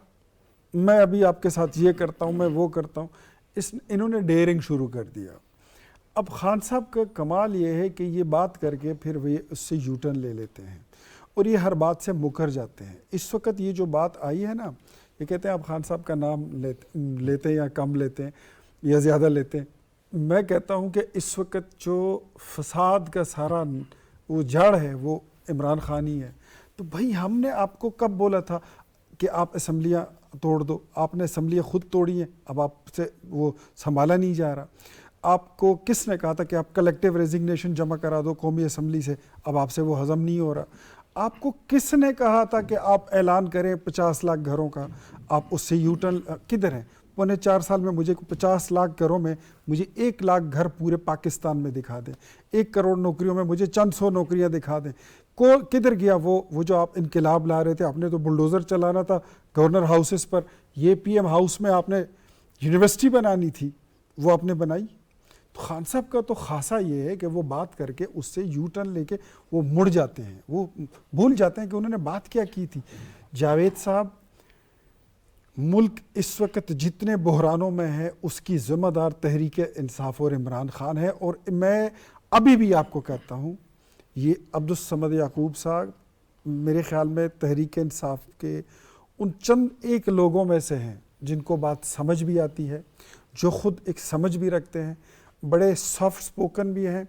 میں ابھی آپ کے ساتھ یہ کرتا ہوں، میں وہ کرتا ہوں، انہوں نے ڈیئرنگ شروع کر دیا۔ اب خان صاحب کا کمال یہ ہے کہ یہ بات کر کے پھر وہ اس سے یو ٹرن لے لیتے ہیں اور یہ ہر بات سے مکر جاتے ہیں۔ اس وقت یہ جو بات آئی ہے نا، یہ کہتے ہیں آپ خان صاحب کا نام لیتے ہیں یا کم لیتے ہیں یا زیادہ لیتے ہیں، میں کہتا ہوں کہ اس وقت جو فساد کا سارا وہ جڑ ہے وہ عمران خان ہی ہے۔ تو بھائی ہم نے آپ کو کب بولا تھا کہ آپ اسمبلیاں توڑ دو؟ آپ نے اسمبلیاں خود توڑی ہیں، اب آپ سے وہ سنبھالا نہیں جا رہا۔ آپ کو کس نے کہا تھا کہ آپ کلیکٹیو ریزگنیشن جمع کرا دو قومی اسمبلی سے؟ اب آپ سے وہ ہضم نہیں ہو رہا۔ آپ کو کس نے کہا تھا کہ آپ اعلان کریں 50 لاکھ گھروں کا؟ آپ اس سے یو ٹرن کدھر ہیں؟ 4.25 سال میں مجھے 50 لاکھ گھروں میں مجھے 1 لاکھ گھر پورے پاکستان میں دکھا دیں، 1 کروڑ نوکریوں میں مجھے چند سو نوکریاں دکھا دیں۔ کدھر گیا وہ جو آپ انقلاب لا رہے تھے؟ آپ نے تو بلڈوزر چلانا تھا گورنر ہاؤسز پر، یہ پی ایم ہاؤس میں آپ نے یونیورسٹی بنانی تھی، وہ آپ نے بنائی۔ تو خان صاحب کا تو خاصا یہ ہے کہ وہ بات کر کے اس سے یو ٹرن لے کے وہ مڑ جاتے ہیں، وہ بھول جاتے ہیں کہ انہوں نے بات کیا کی تھی۔ جاوید صاحب، ملک اس وقت جتنے بحرانوں میں ہے اس کی ذمہ دار تحریک انصاف اور عمران خان ہے، اور میں ابھی بھی آپ کو کہتا ہوں یہ عبدالصمد یعقوب صاحب میرے خیال میں تحریک انصاف کے ان چند ایک لوگوں میں سے ہیں جن کو بات سمجھ بھی آتی ہے، جو خود ایک سمجھ بھی رکھتے ہیں، بڑے سافٹ سپوکن بھی ہیں،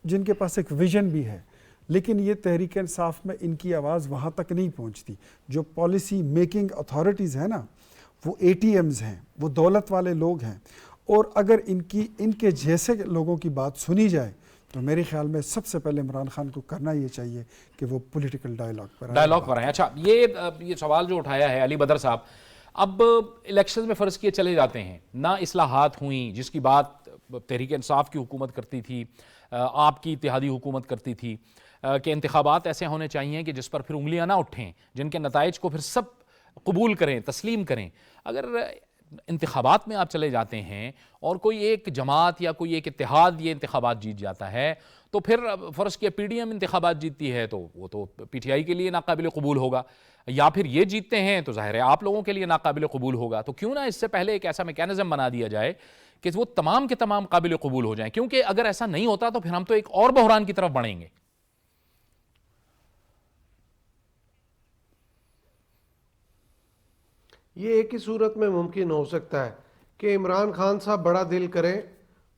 جن کے پاس ایک ویژن بھی ہے، لیکن یہ تحریک انصاف میں ان کی آواز وہاں تک نہیں پہنچتی۔ جو پالیسی میکنگ اتھارٹیز ہیں نا، وہ اے ٹی ایمز ہیں، وہ دولت والے لوگ ہیں، اور اگر ان کے جیسے لوگوں کی بات سنی جائے تو میرے خیال میں سب سے پہلے عمران خان کو کرنا یہ چاہیے کہ وہ پولیٹیکل ڈائیلاگ پر آئیں۔ اچھا، یہ سوال جو اٹھایا ہے علی بدر صاحب، اب الیکشنز میں فرض کیے چلے جاتے ہیں، نہ اصلاحات ہوئیں جس کی بات تحریک انصاف کی حکومت کرتی تھی، آپ کی اتحادی حکومت کرتی تھی، کہ انتخابات ایسے ہونے چاہیے کہ جس پر پھر انگلیاں نہ اٹھیں، جن کے نتائج کو پھر سب قبول کریں، تسلیم کریں۔ اگر انتخابات میں آپ چلے جاتے ہیں اور کوئی ایک جماعت یا کوئی ایک اتحاد یہ انتخابات جیت جاتا ہے، تو پھر فرض کیا پی ڈی ایم انتخابات جیتتی ہے تو وہ تو پی ٹی آئی کے لیے ناقابل قبول ہوگا، یا پھر یہ جیتتے ہیں تو ظاہر ہے آپ لوگوں کے لیے ناقابل قبول ہوگا۔ تو کیوں نہ اس سے پہلے ایک ایسا میکینزم بنا دیا جائے کہ وہ تمام کے تمام قابل قبول ہو جائیں، کیونکہ اگر ایسا نہیں ہوتا تو پھر ہم تو ایک اور بحران کی طرف بڑھیں گے۔ یہ ایک ہی صورت میں ممکن ہو سکتا ہے کہ عمران خان صاحب بڑا دل کریں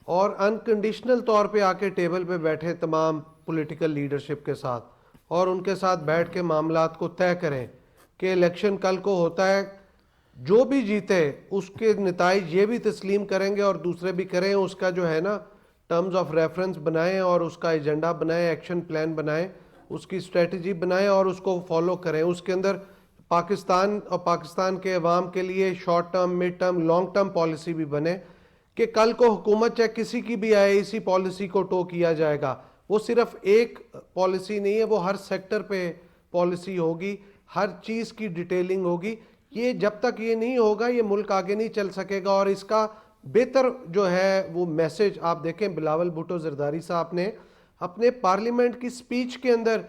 اور انکنڈیشنل طور پہ آ کے ٹیبل پہ بیٹھے تمام پولیٹیکل لیڈرشپ کے ساتھ، اور ان کے ساتھ بیٹھ کے معاملات کو طے کریں کہ الیکشن کل کو ہوتا ہے، جو بھی جیتے اس کے نتائج یہ بھی تسلیم کریں گے اور دوسرے بھی کریں، اس کا جو ہے نا ٹرمز آف ریفرنس بنائیں اور اس کا ایجنڈا بنائیں، ایکشن پلان بنائیں، اس کی اسٹریٹجی بنائیں اور اس کو فالو کریں۔ اس کے اندر پاکستان اور پاکستان کے عوام کے لیے short term, mid term, long term policy بھی بنے کہ کل کو حکومت چاہے کسی کی بھی آئے اسی پالیسی کو ٹو کیا جائے گا۔ وہ صرف ایک پالیسی نہیں ہے، وہ ہر سیکٹر پہ پالیسی ہوگی، ہر چیز کی ڈیٹیلنگ ہوگی۔ یہ جب تک یہ نہیں ہوگا یہ ملک آگے نہیں چل سکے گا۔ اور اس کا بہتر جو ہے وہ میسج آپ دیکھیں، بلاول بھٹو زرداری صاحب نے اپنے پارلیمنٹ کی سپیچ کے اندر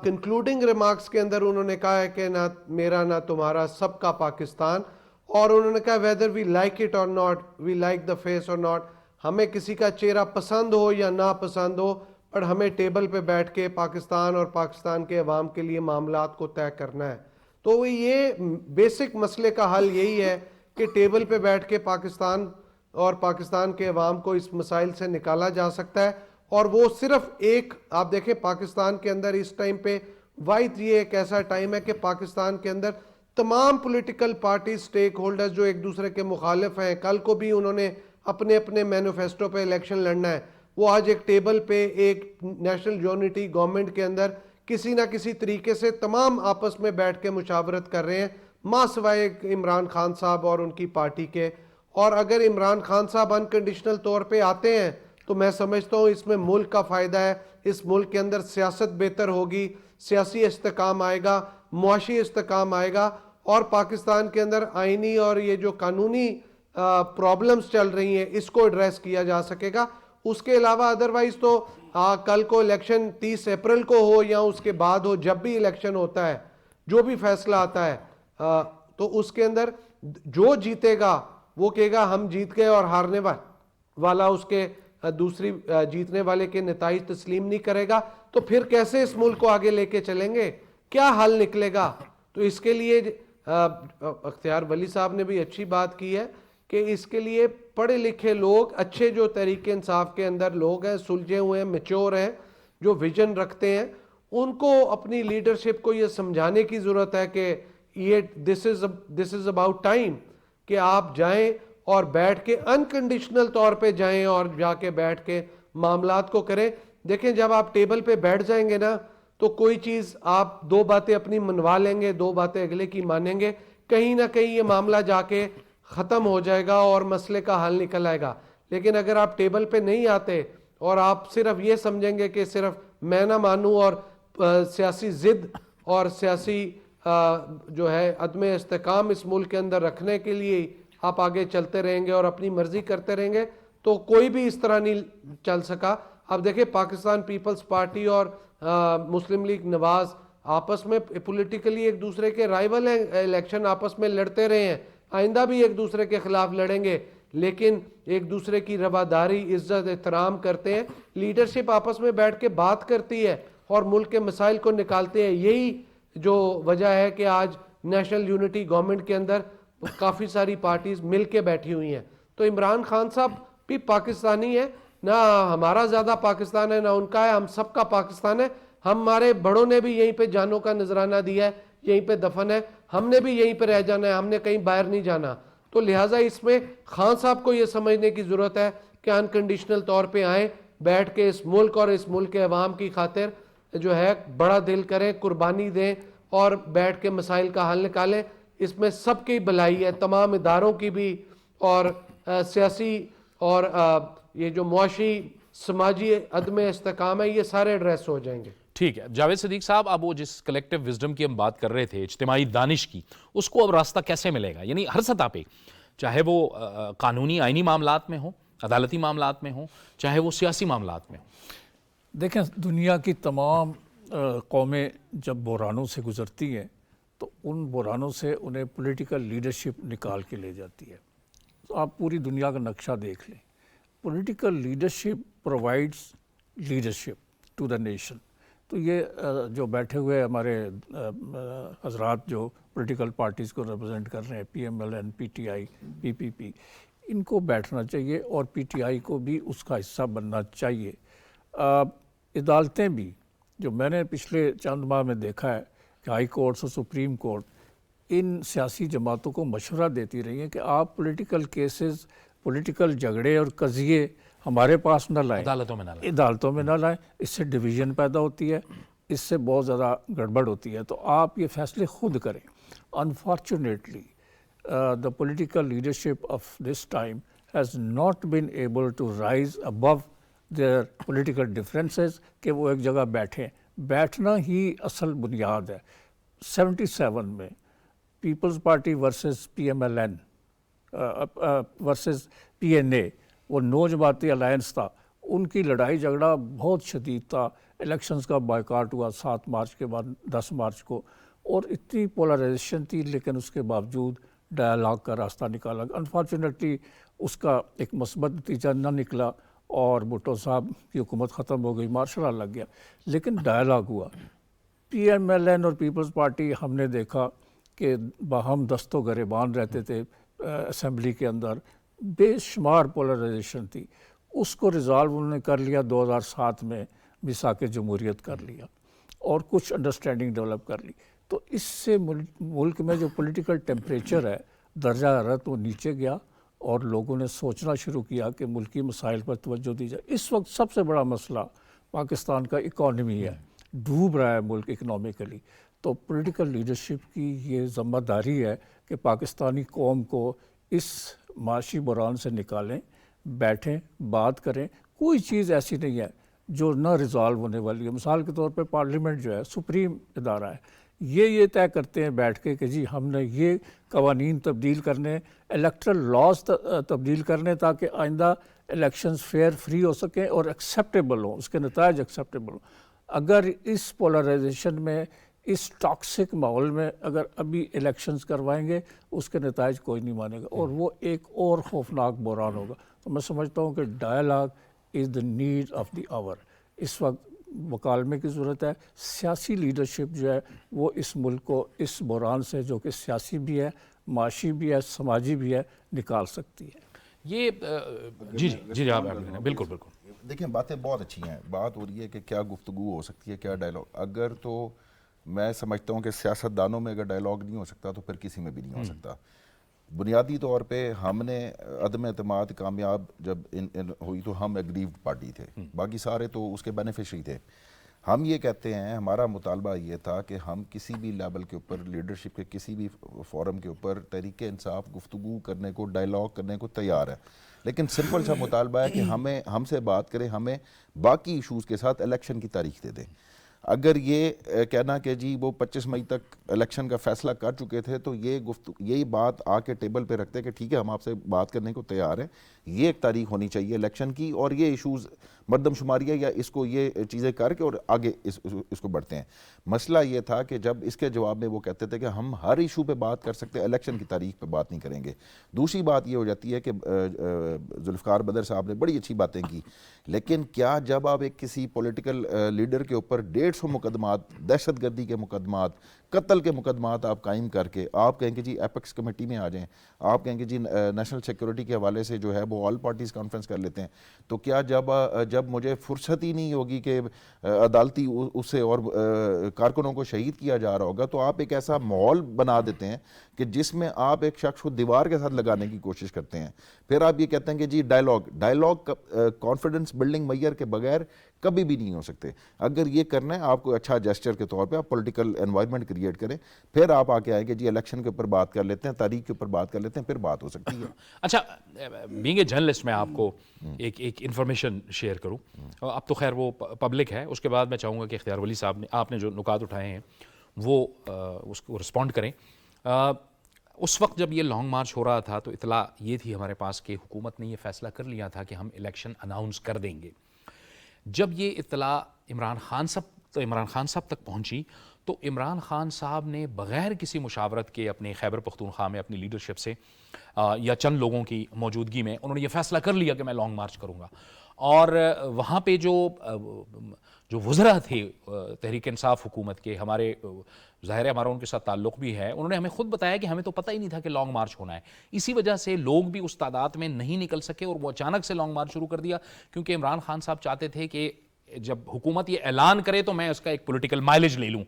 کنکلوڈنگ ریمارکس کے اندر انہوں نے کہا ہے کہ نہ میرا نہ تمہارا، سب کا پاکستان، اور انہوں نے کہا whether we like it or not, we like the face or not، ہمیں کسی کا چہرہ پسند ہو یا نہ پسند ہو، پر ہمیں ٹیبل پہ بیٹھ کے پاکستان اور پاکستان کے عوام کے لیے معاملات کو طے کرنا ہے۔ تو یہ بیسک مسئلے کا حل یہی ہے کہ ٹیبل پہ بیٹھ کے پاکستان اور پاکستان کے عوام کو اس مسائل سے نکالا جا سکتا ہے، اور وہ صرف ایک، آپ دیکھیں پاکستان کے اندر اس ٹائم پہ واحد یہ ایک ایسا ٹائم ہے کہ پاکستان کے اندر تمام پولیٹیکل پارٹی سٹیک ہولڈرز جو ایک دوسرے کے مخالف ہیں، کل کو بھی انہوں نے اپنے اپنے مینیفیسٹو پہ الیکشن لڑنا ہے، وہ آج ایک ٹیبل پہ ایک نیشنل یونٹی گورنمنٹ کے اندر کسی نہ کسی طریقے سے تمام آپس میں بیٹھ کے مشاورت کر رہے ہیں، ماں سوائے عمران خان صاحب اور ان کی پارٹی کے۔ اور اگر عمران خان صاحب انکنڈیشنل طور پہ آتے ہیں تو میں سمجھتا ہوں اس میں ملک کا فائدہ ہے، اس ملک کے اندر سیاست بہتر ہوگی، سیاسی استحکام آئے گا، معاشی استحکام آئے گا، اور پاکستان کے اندر آئینی اور یہ جو قانونی پرابلمز چل رہی ہیں اس کو ایڈریس کیا جا سکے گا۔ اس کے علاوہ ادروائز تو کل کو الیکشن 30 اپریل کو ہو یا اس کے بعد ہو، جب بھی الیکشن ہوتا ہے، جو بھی فیصلہ آتا ہے تو اس کے اندر جو جیتے گا وہ کہے گا ہم جیت گئے، اور ہارنے والا اس کے دوسری جیتنے والے کے نتائج تسلیم نہیں کرے گا، تو پھر کیسے اس ملک کو آگے لے کے چلیں گے؟ کیا حل نکلے گا؟ تو اس کے لیے اختیار ولی صاحب نے بھی اچھی بات کی ہے کہ اس کے لیے پڑھے لکھے لوگ، اچھے جو تحریک انصاف کے اندر لوگ ہیں، سلجھے ہوئے ہیں، میچور ہیں، جو ویژن رکھتے ہیں، ان کو اپنی لیڈرشپ کو یہ سمجھانے کی ضرورت ہے کہ یہ دس از اباؤٹ ٹائم کہ آپ جائیں اور بیٹھ کے انکنڈیشنل طور پہ جائیں اور جا کے بیٹھ کے معاملات کو کریں. دیکھیں جب آپ ٹیبل پہ بیٹھ جائیں گے نا تو کوئی چیز آپ 2 باتیں اپنی منوا لیں گے, 2 باتیں اگلے کی مانیں گے, کہیں نہ کہیں یہ معاملہ جا کے ختم ہو جائے گا اور مسئلے کا حل نکل آئے گا. لیکن اگر آپ ٹیبل پہ نہیں آتے اور آپ صرف یہ سمجھیں گے کہ صرف میں نہ مانوں اور سیاسی ضد اور سیاسی جو ہے عدم استحکام اس ملک کے اندر رکھنے کے لیے آپ آگے چلتے رہیں گے اور اپنی مرضی کرتے رہیں گے تو کوئی بھی اس طرح نہیں چل سکا. اب دیکھیں پاکستان پیپلز پارٹی اور مسلم لیگ نواز آپس میں پولیٹیکلی ایک دوسرے کے رائیول ہیں, الیکشن آپس میں لڑتے رہے ہیں, آئندہ بھی ایک دوسرے کے خلاف لڑیں گے, لیکن ایک دوسرے کی رواداری عزت احترام کرتے ہیں. لیڈرشپ آپس میں بیٹھ کے بات کرتی ہے اور ملک کے مسائل کو نکالتے ہیں. یہی جو وجہ ہے کہ آج نیشنل یونٹی گورنمنٹ کے اندر کافی ساری پارٹیز مل کے بیٹھی ہوئی ہیں. تو عمران خان صاحب بھی پاکستانی ہے, نہ ہمارا زیادہ پاکستان ہے نہ ان کا ہے, ہم سب کا پاکستان ہے. ہمارے بڑوں نے بھی یہیں پہ جانوں کا نذرانہ دیا ہے, یہیں پہ دفن ہے, ہم نے بھی یہیں پہ رہ جانا ہے, ہم نے کہیں باہر نہیں جانا. تو لہٰذا اس میں خان صاحب کو یہ سمجھنے کی ضرورت ہے کہ انکنڈیشنل طور پہ آئیں, بیٹھ کے اس ملک اور اس ملک کے عوام کی خاطر جو ہے بڑا دل کریں, قربانی دیں اور بیٹھ کے مسائل کا حل نکالیں. اس میں سب کی بھلائی ہے, تمام اداروں کی بھی اور سیاسی اور یہ جو معاشی سماجی عدم استحکام ہے یہ سارے ایڈریس ہو جائیں گے. ٹھیک ہے جاوید صدیق صاحب, اب وہ جس کلیکٹیو وزڈم کی ہم بات کر رہے تھے, اجتماعی دانش کی, اس کو اب راستہ کیسے ملے گا؟ یعنی ہر سطح پہ, چاہے وہ قانونی آئینی معاملات میں ہوں, عدالتی معاملات میں ہوں, چاہے وہ سیاسی معاملات میں ہوں. دیکھیں دنیا کی تمام قومیں جب بحرانوں سے گزرتی ہیں تو ان بحرانوں سے انہیں پولیٹیکل لیڈرشپ نکال کے لے جاتی ہے. تو آپ پوری دنیا کا نقشہ دیکھ لیں, political leadership provides leadership to the nation. تو یہ جو بیٹھے ہوئے ہمارے حضرات جو پولیٹیکل پارٹیز کو ریپرزینٹ کر رہے ہیں, P M L N, P T I, P P P, ان کو بیٹھنا چاہیے اور پی ٹی آئی کو بھی اس کا حصہ بننا چاہیے. عدالتیں بھی, جو میں نے پچھلے چند ماہ میں دیکھا ہے کہ ہائی کورٹس اور سپریم کورٹ ان سیاسی جماعتوں کو مشورہ دیتی رہی ہیں کہ آپ پولیٹیکل کیسز, پولیٹیکل جھگڑے اور قضیے ہمارے پاس نہ لائیں, عدالتوں میں نہ لائیں. اس سے ڈویژن پیدا ہوتی ہے, اس سے بہت زیادہ گڑبڑ ہوتی ہے. تو آپ یہ فیصلے خود کریں. Unfortunately the political leadership of this time has not been able to rise above their political differences کہ وہ ایک جگہ بیٹھیں. بیٹھنا ہی اصل بنیاد ہے. 77 میں Peoples Party versus P M L N versus P N A, وہ نو جماعتی الائنس تھا, ان کی لڑائی جھگڑا بہت شدید تھا. الیکشنز کا بائیکاٹ ہوا 7 مارچ کے بعد 10 مارچ کو, اور اتنی پولرائزیشن تھی, لیکن اس کے باوجود ڈائلاگ کا راستہ نکالا. انفارچونیٹلی اس کا ایک مثبت نتیجہ نہ نکلا اور بھٹو صاحب کی حکومت ختم ہو گئی, مارشل لا لگ گیا, لیکن ڈائلاگ ہوا. پی ایم ایل این اور پیپلز پارٹی ہم نے دیکھا کہ باہم دست و گریبان رہتے تھے اسمبلی کے اندر, بے شمار پولرائزیشن تھی. اس کو ریزالو انہوں نے کر لیا 2007 میں, میثاق جمہوریت کر لیا اور کچھ انڈرسٹینڈنگ ڈیولپ کر لی. تو اس سے ملک میں جو پولیٹیکل ٹیمپریچر ہے, درجہ حرارت, وہ نیچے گیا اور لوگوں نے سوچنا شروع کیا کہ ملکی مسائل پر توجہ دی جائے. اس وقت سب سے بڑا مسئلہ پاکستان کا اکانومی ہے, ڈوب رہا ہے ملک اکنامیکلی. تو پولیٹیکل لیڈرشپ کی یہ ذمہ داری ہے کہ پاکستانی قوم کو اس معاشی بحران سے نکالیں, بیٹھیں, بات کریں. کوئی چیز ایسی نہیں ہے جو نہ ریزالو ہونے والی ہے. مثال کے طور پہ پارلیمنٹ جو ہے سپریم ادارہ ہے, یہ طے کرتے ہیں بیٹھ کے کہ جی ہم نے یہ قوانین تبدیل کرنے, الیکٹرل لاز تبدیل کرنے تاکہ آئندہ الیکشنز فیئر فری ہو سکیں اور ایکسیپٹیبل ہوں, اس کے نتائج ایکسیپٹیبل ہوں. اگر اس پولرائزیشن میں, اس ٹاکسک ماحول میں اگر ابھی الیکشنز کروائیں گے, اس کے نتائج کوئی نہیں مانے گا اور وہ ایک اور خوفناک بحران ہوگا. تو میں سمجھتا ہوں کہ dialogue is the need of the hour. اس وقت مکالمے کی ضرورت ہے. سیاسی لیڈرشپ جو ہے وہ اس ملک کو اس بحران سے, جو کہ سیاسی بھی ہے, معاشی بھی ہے, سماجی بھی ہے, نکال سکتی ہے. یہ جی آپ بالکل بالکل دیکھیں باتیں بہت اچھی ہیں، بات ہو رہی ہے کہ کیا گفتگو ہو سکتی ہے، کیا ڈائلاگ. اگر تو میں سمجھتا ہوں کہ سیاست دانوں میں اگر ڈائلاگ نہیں ہو سکتا تو پھر کسی میں بھی نہیں ہو سکتا. بنیادی طور پہ ہم نے عدم اعتماد کامیاب جب ہوئی تو ہم ایگریوڈ پارٹی تھے، باقی سارے تو اس کے بینیفیشری تھے. ہم یہ کہتے ہیں، ہمارا مطالبہ یہ تھا کہ ہم کسی بھی لیول کے اوپر، لیڈرشپ کے کسی بھی فورم کے اوپر تحریک انصاف گفتگو کرنے کو، ڈائلاگ کرنے کو تیار ہے، لیکن سمپل سا مطالبہ ہے کہ ہم سے بات کریں، ہمیں باقی ایشوز کے ساتھ الیکشن کی تاریخ دے دیں. اگر یہ کہنا کہ جی وہ 25 مئی تک الیکشن کا فیصلہ کر چکے تھے تو یہی بات آ کے ٹیبل پہ رکھتے کہ ٹھیک ہے ہم آپ سے بات کرنے کو تیار ہیں. یہ ایک تاریخ ہونی چاہیے الیکشن کی، اور یہ ایشوز مردم شماریہ یا اس کو یہ چیزیں کر کے اور آگے اس کو بڑھتے ہیں. مسئلہ یہ تھا کہ جب اس کے جواب میں وہ کہتے تھے کہ ہم ہر ایشو پہ بات کر سکتے ہیں، الیکشن کی تاریخ پہ بات نہیں کریں گے. دوسری بات یہ ہو جاتی ہے کہ ذوالفقار بدر صاحب نے بڑی اچھی باتیں کی، لیکن کیا جب آپ ایک کسی پولیٹیکل لیڈر کے اوپر 150 مقدمات، دہشت گردی کے مقدمات، قتل کے مقدمات آپ قائم کر کے آپ کہیں کہ جی ایپیکس کمیٹی میں آ جائیں، آپ کہیں کہ جی نیشنل سیکیورٹی کے حوالے سے جو ہے وہ آل پارٹیز کانفرنس کر لیتے ہیں، تو کیا جب مجھے فرصت ہی نہیں ہوگی کہ عدالتی اس سے اور کارکنوں کو شہید کیا جا رہا ہوگا، تو آپ ایک ایسا ماحول بنا دیتے ہیں کہ جس میں آپ ایک شخص کو دیوار کے ساتھ لگانے کی کوشش کرتے ہیں. پھر آپ یہ کہتے ہیں کہ جی ڈائلاگ کانفیڈنس بلڈنگ معیار کے بغیر کبھی بھی نہیں ہو سکتے. اگر یہ کرنا ہے آپ کو اچھا جیسچر کے طور پہ آپ پولیٹیکل انوائرمنٹ کریٹ کریں، پھر آپ آ کے آئیں کہ جی الیکشن کے اوپر بات کر لیتے ہیں، تاریخ کے اوپر بات کر لیتے ہیں، پھر بات ہو سکتی ہے. اچھا، بینگ اے جرنلسٹ میں آپ کو ایک انفارمیشن شیئر کروں. اب تو خیر وہ پبلک ہے، اس کے بعد میں چاہوں گا کہ اختیار ولی صاحب نے، آپ نے جو نکات اٹھائے ہیں وہ اس کو رسپونڈ کریں. اس وقت جب یہ لانگ مارچ ہو رہا تھا تو اطلاع یہ تھی ہمارے پاس کہ حکومت نے یہ فیصلہ کر لیا تھا کہ ہم الیکشن اناؤنس کر دیں گے. جب یہ اطلاع عمران خان صاحب تک پہنچی تو عمران خان صاحب نے بغیر کسی مشاورت کے اپنے خیبر پختونخوا میں اپنی لیڈرشپ سے یا چند لوگوں کی موجودگی میں انہوں نے یہ فیصلہ کر لیا کہ میں لانگ مارچ کروں گا. اور وہاں پہ جو وزراء تھے تحریک انصاف حکومت کے، ہمارے ظاہر ہے ہمارا ان کے ساتھ تعلق بھی ہے، انہوں نے ہمیں خود بتایا کہ ہمیں تو پتہ ہی نہیں تھا کہ لانگ مارچ ہونا ہے. اسی وجہ سے لوگ بھی اس تعداد میں نہیں نکل سکے اور وہ اچانک سے لانگ مارچ شروع کر دیا، کیونکہ عمران خان صاحب چاہتے تھے کہ جب حکومت یہ اعلان کرے تو میں اس کا ایک پولیٹیکل مائلیج لے لوں.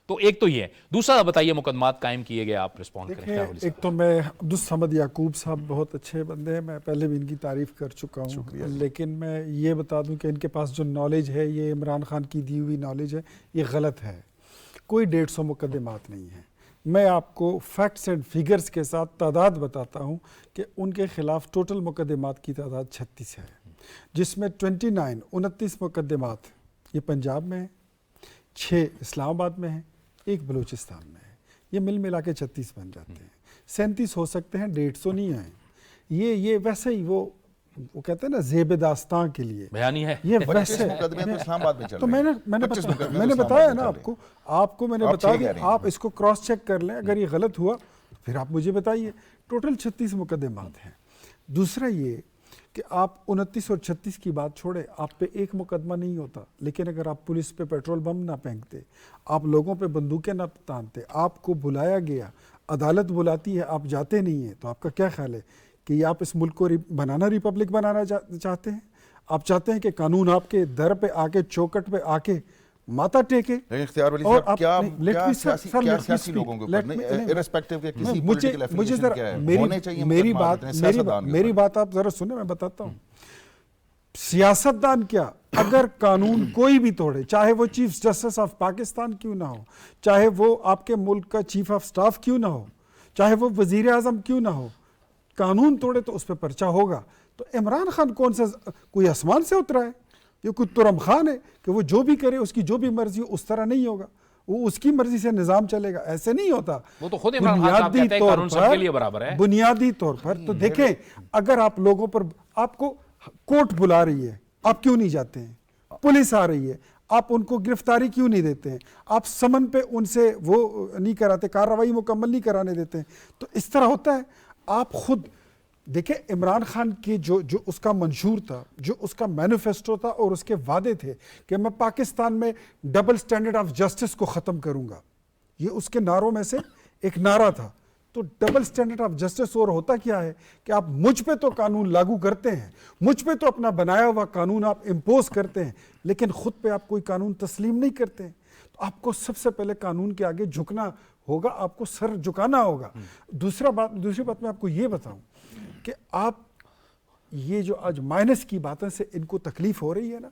تو ایک تو یہ ہے. دوسرا بتائیے مقدمات قائم کیے گئے، آپ رسپونڈ کریں. ایک تو میں عبدالصمد یعقوب صاحب بہت اچھے بندے ہیں، میں پہلے بھی ان کی تعریف کر چکا ہوں، لیکن میں یہ بتا دوں کہ ان کے پاس جو نالج ہے یہ عمران خان کی دی ہوئی نالج ہے، یہ غلط ہے. کوئی 150 مقدمات نہیں ہیں. میں آپ کو فیکٹس اینڈ فیگرز کے ساتھ تعداد بتاتا ہوں کہ ان کے خلاف ٹوٹل مقدمات کی تعداد 36 ہے، جس میں 29 مقدمات یہ پنجاب میں ہیں، 6 اسلام آباد میں ہیں، 1 بلوچستان میں ہے. یہ ملا کے 36 بن جاتے ہیں. 37 ہو سکتے ہیں، 150 نہیں ہیں. یہ ویسے ہی وہ کہتے ہیں نا زیب داستان کے لیے بیانی ہے. یہ ویسے تو میں نے بتایا نا آپ کو میں نے بتا دیا. آپ اس کو کراس چیک کر لیں، اگر یہ غلط ہوا پھر آپ مجھے بتائیے. ٹوٹل 36 مقدمات ہیں. دوسرا یہ کہ آپ 29 اور 36 کی بات چھوڑے، آپ پہ ایک مقدمہ نہیں ہوتا، لیکن اگر آپ پولیس پہ پیٹرول بم نہ پھینکتے، آپ لوگوں پہ بندوقیں نہ تانتے، آپ کو بلایا گیا، عدالت بلاتی ہے، آپ جاتے نہیں ہیں، تو آپ کا کیا خیال ہے کہ یہ آپ اس ملک کو بنانا ریپبلک بنانا چاہتے ہیں؟ آپ چاہتے ہیں کہ قانون آپ کے در پہ آ کے، چوکٹ پہ آ کے ماتا ٹیکے؟ اختیار ولی صاحب کیا سیاسی لوگوں کے اوپر ارسپیکٹیو کے کسی پولیٹیکل افیلیشن کیا ہے ہونے چاہیے میری بات آپ ذرا سنیں، میں بتاتا ہوں. سیاستدان کیا اگر قانون کوئی بھی توڑے، چاہے وہ چیف جسٹس آف پاکستان کیوں نہ ہو، چاہے وہ آپ کے ملک کا چیف آف سٹاف کیوں نہ ہو، چاہے وہ وزیر اعظم کیوں نہ ہو، قانون توڑے تو اس پہ پرچہ ہوگا. تو عمران خان کون سا کوئی آسمان سے اترا ہے؟ یہ کوئی ترم خان ہے کہ وہ جو بھی کرے، اس کی جو بھی مرضی ہو، اس طرح نہیں ہوگا. وہ اس کی مرضی سے نظام چلے گا، ایسے نہیں ہوتا. وہ تو خود عمران خان صاحب کہتے ہیں قانون سب کے لیے برابر ہے. بنیادی طور پر تو دیکھیں، اگر آپ لوگوں پر، آپ کو کورٹ بلا رہی ہے، آپ کیوں نہیں جاتے ہیں؟ پولیس آ رہی ہے، آپ ان کو گرفتاری کیوں نہیں دیتے ہیں؟ آپ سمن پہ ان سے وہ نہیں کراتے، کارروائی مکمل نہیں کرانے دیتے ہیں. تو اس طرح ہوتا ہے. آپ خود دیکھیں عمران خان کی جو اس کا منشور تھا، جو اس کا مینیفیسٹو تھا اور اس کے وعدے تھے کہ میں پاکستان میں ڈبل سٹینڈرڈ آف جسٹس کو ختم کروں گا، یہ اس کے نعروں میں سے ایک نعرہ تھا. تو ڈبل سٹینڈرڈ آف جسٹس اور ہوتا کیا ہے کہ آپ مجھ پہ تو قانون لاگو کرتے ہیں, مجھ پہ تو اپنا بنایا ہوا قانون آپ امپوز کرتے ہیں, لیکن خود پہ آپ کوئی قانون تسلیم نہیں کرتے. تو آپ کو سب سے پہلے قانون کے آگے جھکنا ہوگا, آپ کو سر جھکانا ہوگا. دوسری بات میں آپ کو یہ بتاؤں کہ آپ یہ جو آج مائنس کی باتیں سے ان کو تکلیف ہو رہی ہے نا,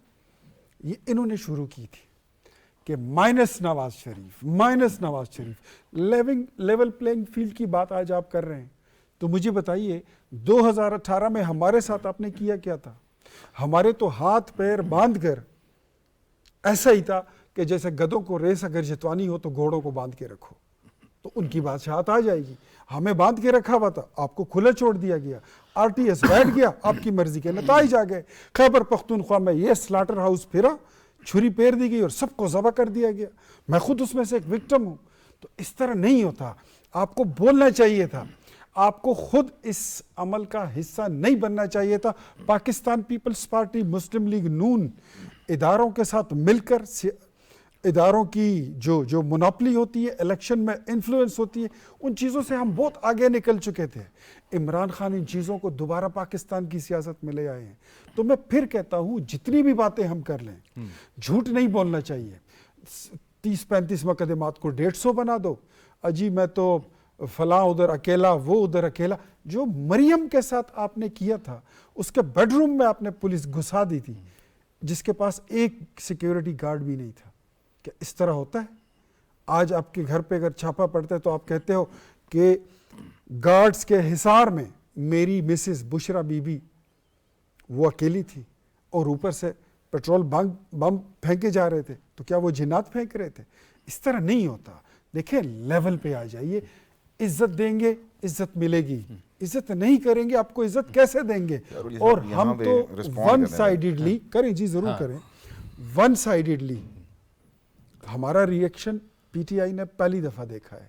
یہ انہوں نے شروع کی تھی کہ minus Nawaz Sharif level playing field کی بات آج آپ کر رہے ہیں. تو مجھے بتائیے 2018 میں ہمارے ساتھ آپ نے کیا تھا؟ ہمارے تو ہاتھ پیر باندھ کر ایسا ہی تھا کہ جیسے گدوں کو ریس اگر جتوانی ہو تو گھوڑوں کو باندھ کے رکھو تو ان کی بادشاہت آ جائے گی. ہمیں باندھ کے رکھا ہوا تھا, آپ کو کھلا چھوڑ دیا گیا, آر ٹی ایس بیٹھ گیا, آپ کی مرضی کے نتائج آ گئے. خیبر پختونخوا میں یہ سلاٹر ہاؤس پھرا, چھری پیر دی گئی اور سب کو ذبح کر دیا گیا. میں خود اس میں سے ایک وکٹم ہوں. تو اس طرح نہیں ہوتا, آپ کو بولنا چاہیے تھا, آپ کو خود اس عمل کا حصہ نہیں بننا چاہیے تھا. پاکستان پیپلز پارٹی, مسلم لیگ نون اداروں کے ساتھ مل کر, اداروں کی جو مناپلی ہوتی ہے, الیکشن میں انفلوئنس ہوتی ہے, ان چیزوں سے ہم بہت آگے نکل چکے تھے. عمران خان ان چیزوں کو دوبارہ پاکستان کی سیاست میں لے آئے ہیں. تو میں پھر کہتا ہوں جتنی بھی باتیں ہم کر لیں, جھوٹ نہیں بولنا چاہیے. 30-35 مقدمات کو 150 بنا دو, اجی میں تو فلاں ادھر اکیلا, وہ ادھر اکیلا. جو مریم کے ساتھ آپ نے کیا تھا, اس کے بیڈ روم میں آپ نے پولیس گھسا دی تھی جس کے پاس ایک سیکیورٹی گارڈ بھی نہیں تھا. کہ اس طرح ہوتا ہے؟ آج آپ کے گھر پہ اگر چھاپا پڑتا ہے تو آپ کہتے ہو کہ گارڈز کے حصار میں میری مسز بشرا بی بی وہ اکیلی تھی اور اوپر سے پیٹرول بم پھینکے جا رہے تھے, تو کیا وہ جنات پھینک رہے تھے؟ اس طرح نہیں ہوتا. دیکھیں لیول پہ آ جائیے, عزت دیں گے عزت ملے گی, عزت نہیں کریں گے آپ کو عزت کیسے دیں گے؟ اور ہم تو ون سائیڈڈلی کریں, جی ضرور کریں, ون سائیڈڈلی ہمارا ری ایکشن پی ٹی آئی نے پہلی دفعہ دیکھا ہے.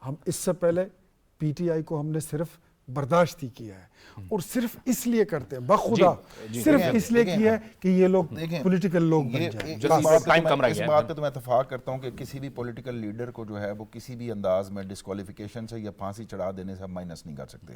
ہم اس سے پہلے پی ٹی آئی کو ہم نے صرف برداشت ہی کیا ہے, اور صرف اس لیے کرتے ہیں بخدا, صرف اس لیے کیا ہے کہ یہ لوگ پولیٹیکل لوگ بن جائیں. اس بات پہ تو میں اتفاق کرتا ہوں کہ کسی بھی پولیٹیکل لیڈر کو جو ہے وہ کسی بھی انداز میں ڈسکوالیفیکیشن سے یا پھانسی چڑھا دینے سے ہم مائنس نہیں کر سکتے.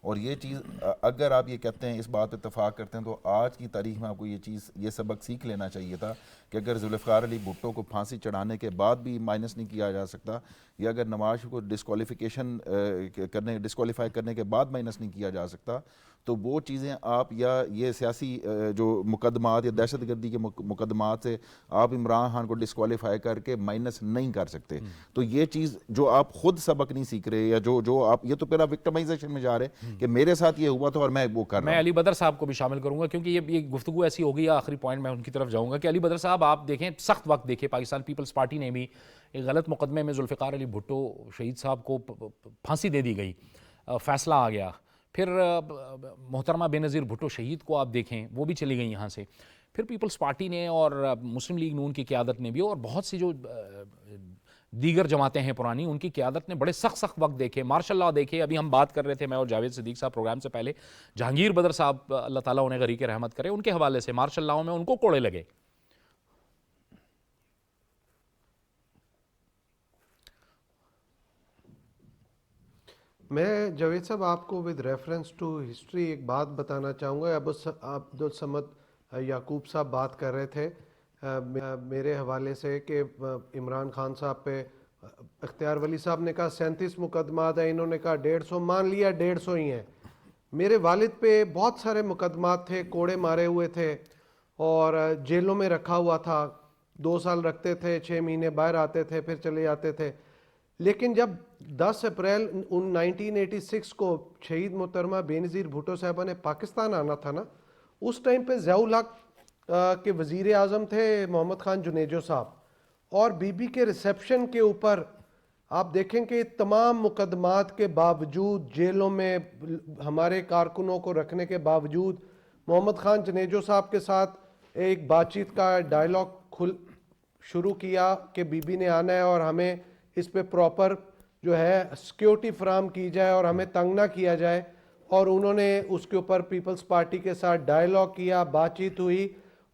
اور یہ چیز اگر آپ یہ کہتے ہیں, اس بات پہ اتفاق کرتے ہیں, تو آج کی تاریخ میں آپ کو یہ سبق سیکھ لینا چاہیے تھا کہ اگر ذوالفقار علی بھٹو کو پھانسی چڑھانے کے بعد بھی مائنس نہیں کیا جا سکتا, یا اگر نواز کو ڈسکوالیفائی کرنے کے بعد مائنس نہیں کیا جا سکتا, تو وہ چیزیں آپ یا یہ سیاسی جو مقدمات یا دہشت گردی کے مقدمات سے آپ عمران خان کو ڈسکوالیفائی کر کے مائنس نہیں کر سکتے. تو یہ چیز جو آپ خود سبق نہیں سیکھ رہے, یا جو آپ, یہ تو پھر آپ وکٹمائزیشن میں جا رہے ہیں کہ میرے ساتھ یہ ہوا تھا اور میں وہ کر رہا ہوں. میں علی بدر صاحب کو بھی شامل کروں گا کیونکہ یہ گفتگو ایسی ہوگی, آخری پوائنٹ میں ان کی طرف جاؤں گا کہ علی بدر صاحب آپ دیکھیں, سخت وقت دیکھیں, پاکستان پیپلز پارٹی نے بھی ایک غلط مقدمے میں ذوالفقار علی بھٹو شہید صاحب کو پھانسی دے دی گئی, فیصلہ آ گیا. پھر محترمہ بے نظیر بھٹو شہید کو آپ دیکھیں, وہ بھی چلی گئی یہاں سے. پھر پیپلز پارٹی نے اور مسلم لیگ نون کی قیادت نے بھی, اور بہت سی جو دیگر جماعتیں ہیں پرانی, ان کی قیادت نے بڑے سخت وقت دیکھے. مارشاء اللہ دیکھے, ابھی ہم بات کر رہے تھے میں اور جاوید صدیق صاحب پروگرام سے پہلے, جہانگیر بدر صاحب اللہ تعالیٰ انہیں غریق رحمت کرے, ان کے حوالے سے مارشاء اللہ میں ان کو کوڑے لگے. میں جاوید صاحب آپ کو ود ریفرنس ٹو ہسٹری ایک بات بتانا چاہوں گا. عبدالصمد یعقوب صاحب بات کر رہے تھے میرے حوالے سے کہ عمران خان صاحب پہ اختیار ولی صاحب نے کہا 37 مقدمات ہیں, انہوں نے کہا 150, مان لیا 150 ہی ہیں. میرے والد پہ بہت سارے مقدمات تھے, کوڑے مارے ہوئے تھے اور جیلوں میں رکھا ہوا تھا. 2 سال رکھتے تھے, 6 مہینے باہر آتے تھے, پھر چلے جاتے تھے. لیکن جب 10 اپریل 1986 کو شہید محترمہ بے نظیر بھٹو صاحبہ نے پاکستان آنا تھا نا, اس ٹائم پہ ضیاء الحق کے وزیر اعظم تھے محمد خان جنیجو صاحب, اور بی بی کے ریسیپشن کے اوپر آپ دیکھیں کہ تمام مقدمات کے باوجود, جیلوں میں ہمارے کارکنوں کو رکھنے کے باوجود, محمد خان جنیجو صاحب کے ساتھ ایک بات چیت کا ڈائلاگ شروع کیا کہ بی بی نے آنا ہے اور ہمیں اس پہ پراپر جو ہے سیکیورٹی فراہم کی جائے اور ہمیں تنگ نہ کیا جائے. اور انہوں نے اس کے اوپر پیپلز پارٹی کے ساتھ ڈائلاگ کیا, بات چیت ہوئی,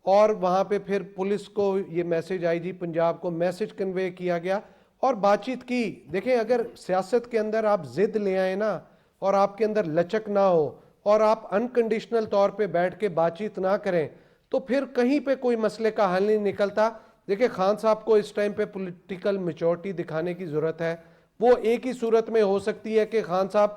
اور وہاں پہ پھر پولیس کو یہ میسج, آئی جی پنجاب کو میسج کنوے کیا گیا, اور بات چیت کی. دیکھیں اگر سیاست کے اندر آپ ضد لے آئے نا اور آپ کے اندر لچک نہ ہو اور آپ انکنڈیشنل طور پہ بیٹھ کے بات چیت نہ کریں تو پھر کہیں پہ کوئی مسئلے کا حل نہیں نکلتا. دیکھیں خان صاحب کو اس ٹائم پہ پولیٹیکل میچورٹی دکھانے کی ضرورت ہے. وہ ایک ہی صورت میں ہو سکتی ہے کہ خان صاحب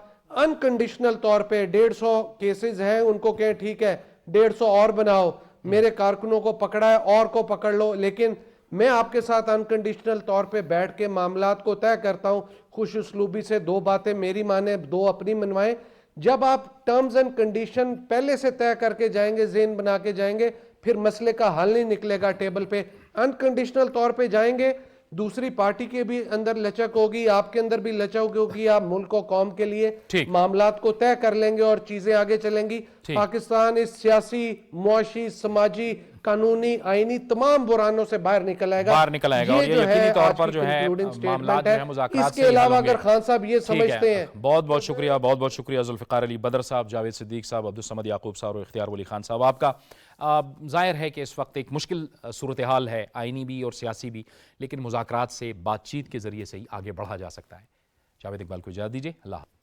انکنڈیشنل طور پہ 150 کیسز ہیں ان کو کہیں ٹھیک ہے 150 اور بناؤ, میرے کارکنوں کو پکڑا ہے اور کو پکڑ لو, لیکن میں آپ کے ساتھ انکنڈیشنل طور پہ بیٹھ کے معاملات کو طے کرتا ہوں, خوش اسلوبی سے 2 باتیں میری مانیں 2 اپنی منوائیں. جب آپ ٹرمز اینڈ کنڈیشن پہلے سے طے کر کے جائیں گے, ذہن بنا کے جائیں گے, پھر مسئلے کا حل نہیں نکلے گا ٹیبل پہ. انکنڈیشنل طور پہ جائیں گے, دوسری پارٹی کے بھی اندر لچک ہوگی, آپ کے اندر بھی لچک ہوگی, آپ ملک و قوم کے لیے معاملات کو طے کر لیں گے اور چیزیں آگے چلیں گی. پاکستان اس سیاسی, معاشی, سماجی, قانونی, آئینی تمام بحرانوں سے باہر نکل آئے گا. اور یہ یقینی طور پر جو ہے معاملات جو ہے مذاکرات سے اس کے علاوہ اگر خان صاحب یہ سمجھتے ہیں. بہت بہت شکریہ, بہت بہت شکریہ ذوالفقار علی بدر صاحب, جاوید صدیق صاحب, عبدالصمد یعقوب صاحب اور اختیار ولی خان صاحب. آپ کا ظاہر ہے کہ اس وقت ایک مشکل صورتحال ہے, آئینی بھی اور سیاسی بھی, لیکن مذاکرات سے, بات چیت کے ذریعے سے ہی آگے بڑھا جا سکتا ہے. جاوید اقبال کو اجازت دیجیے, اللہ حافظ.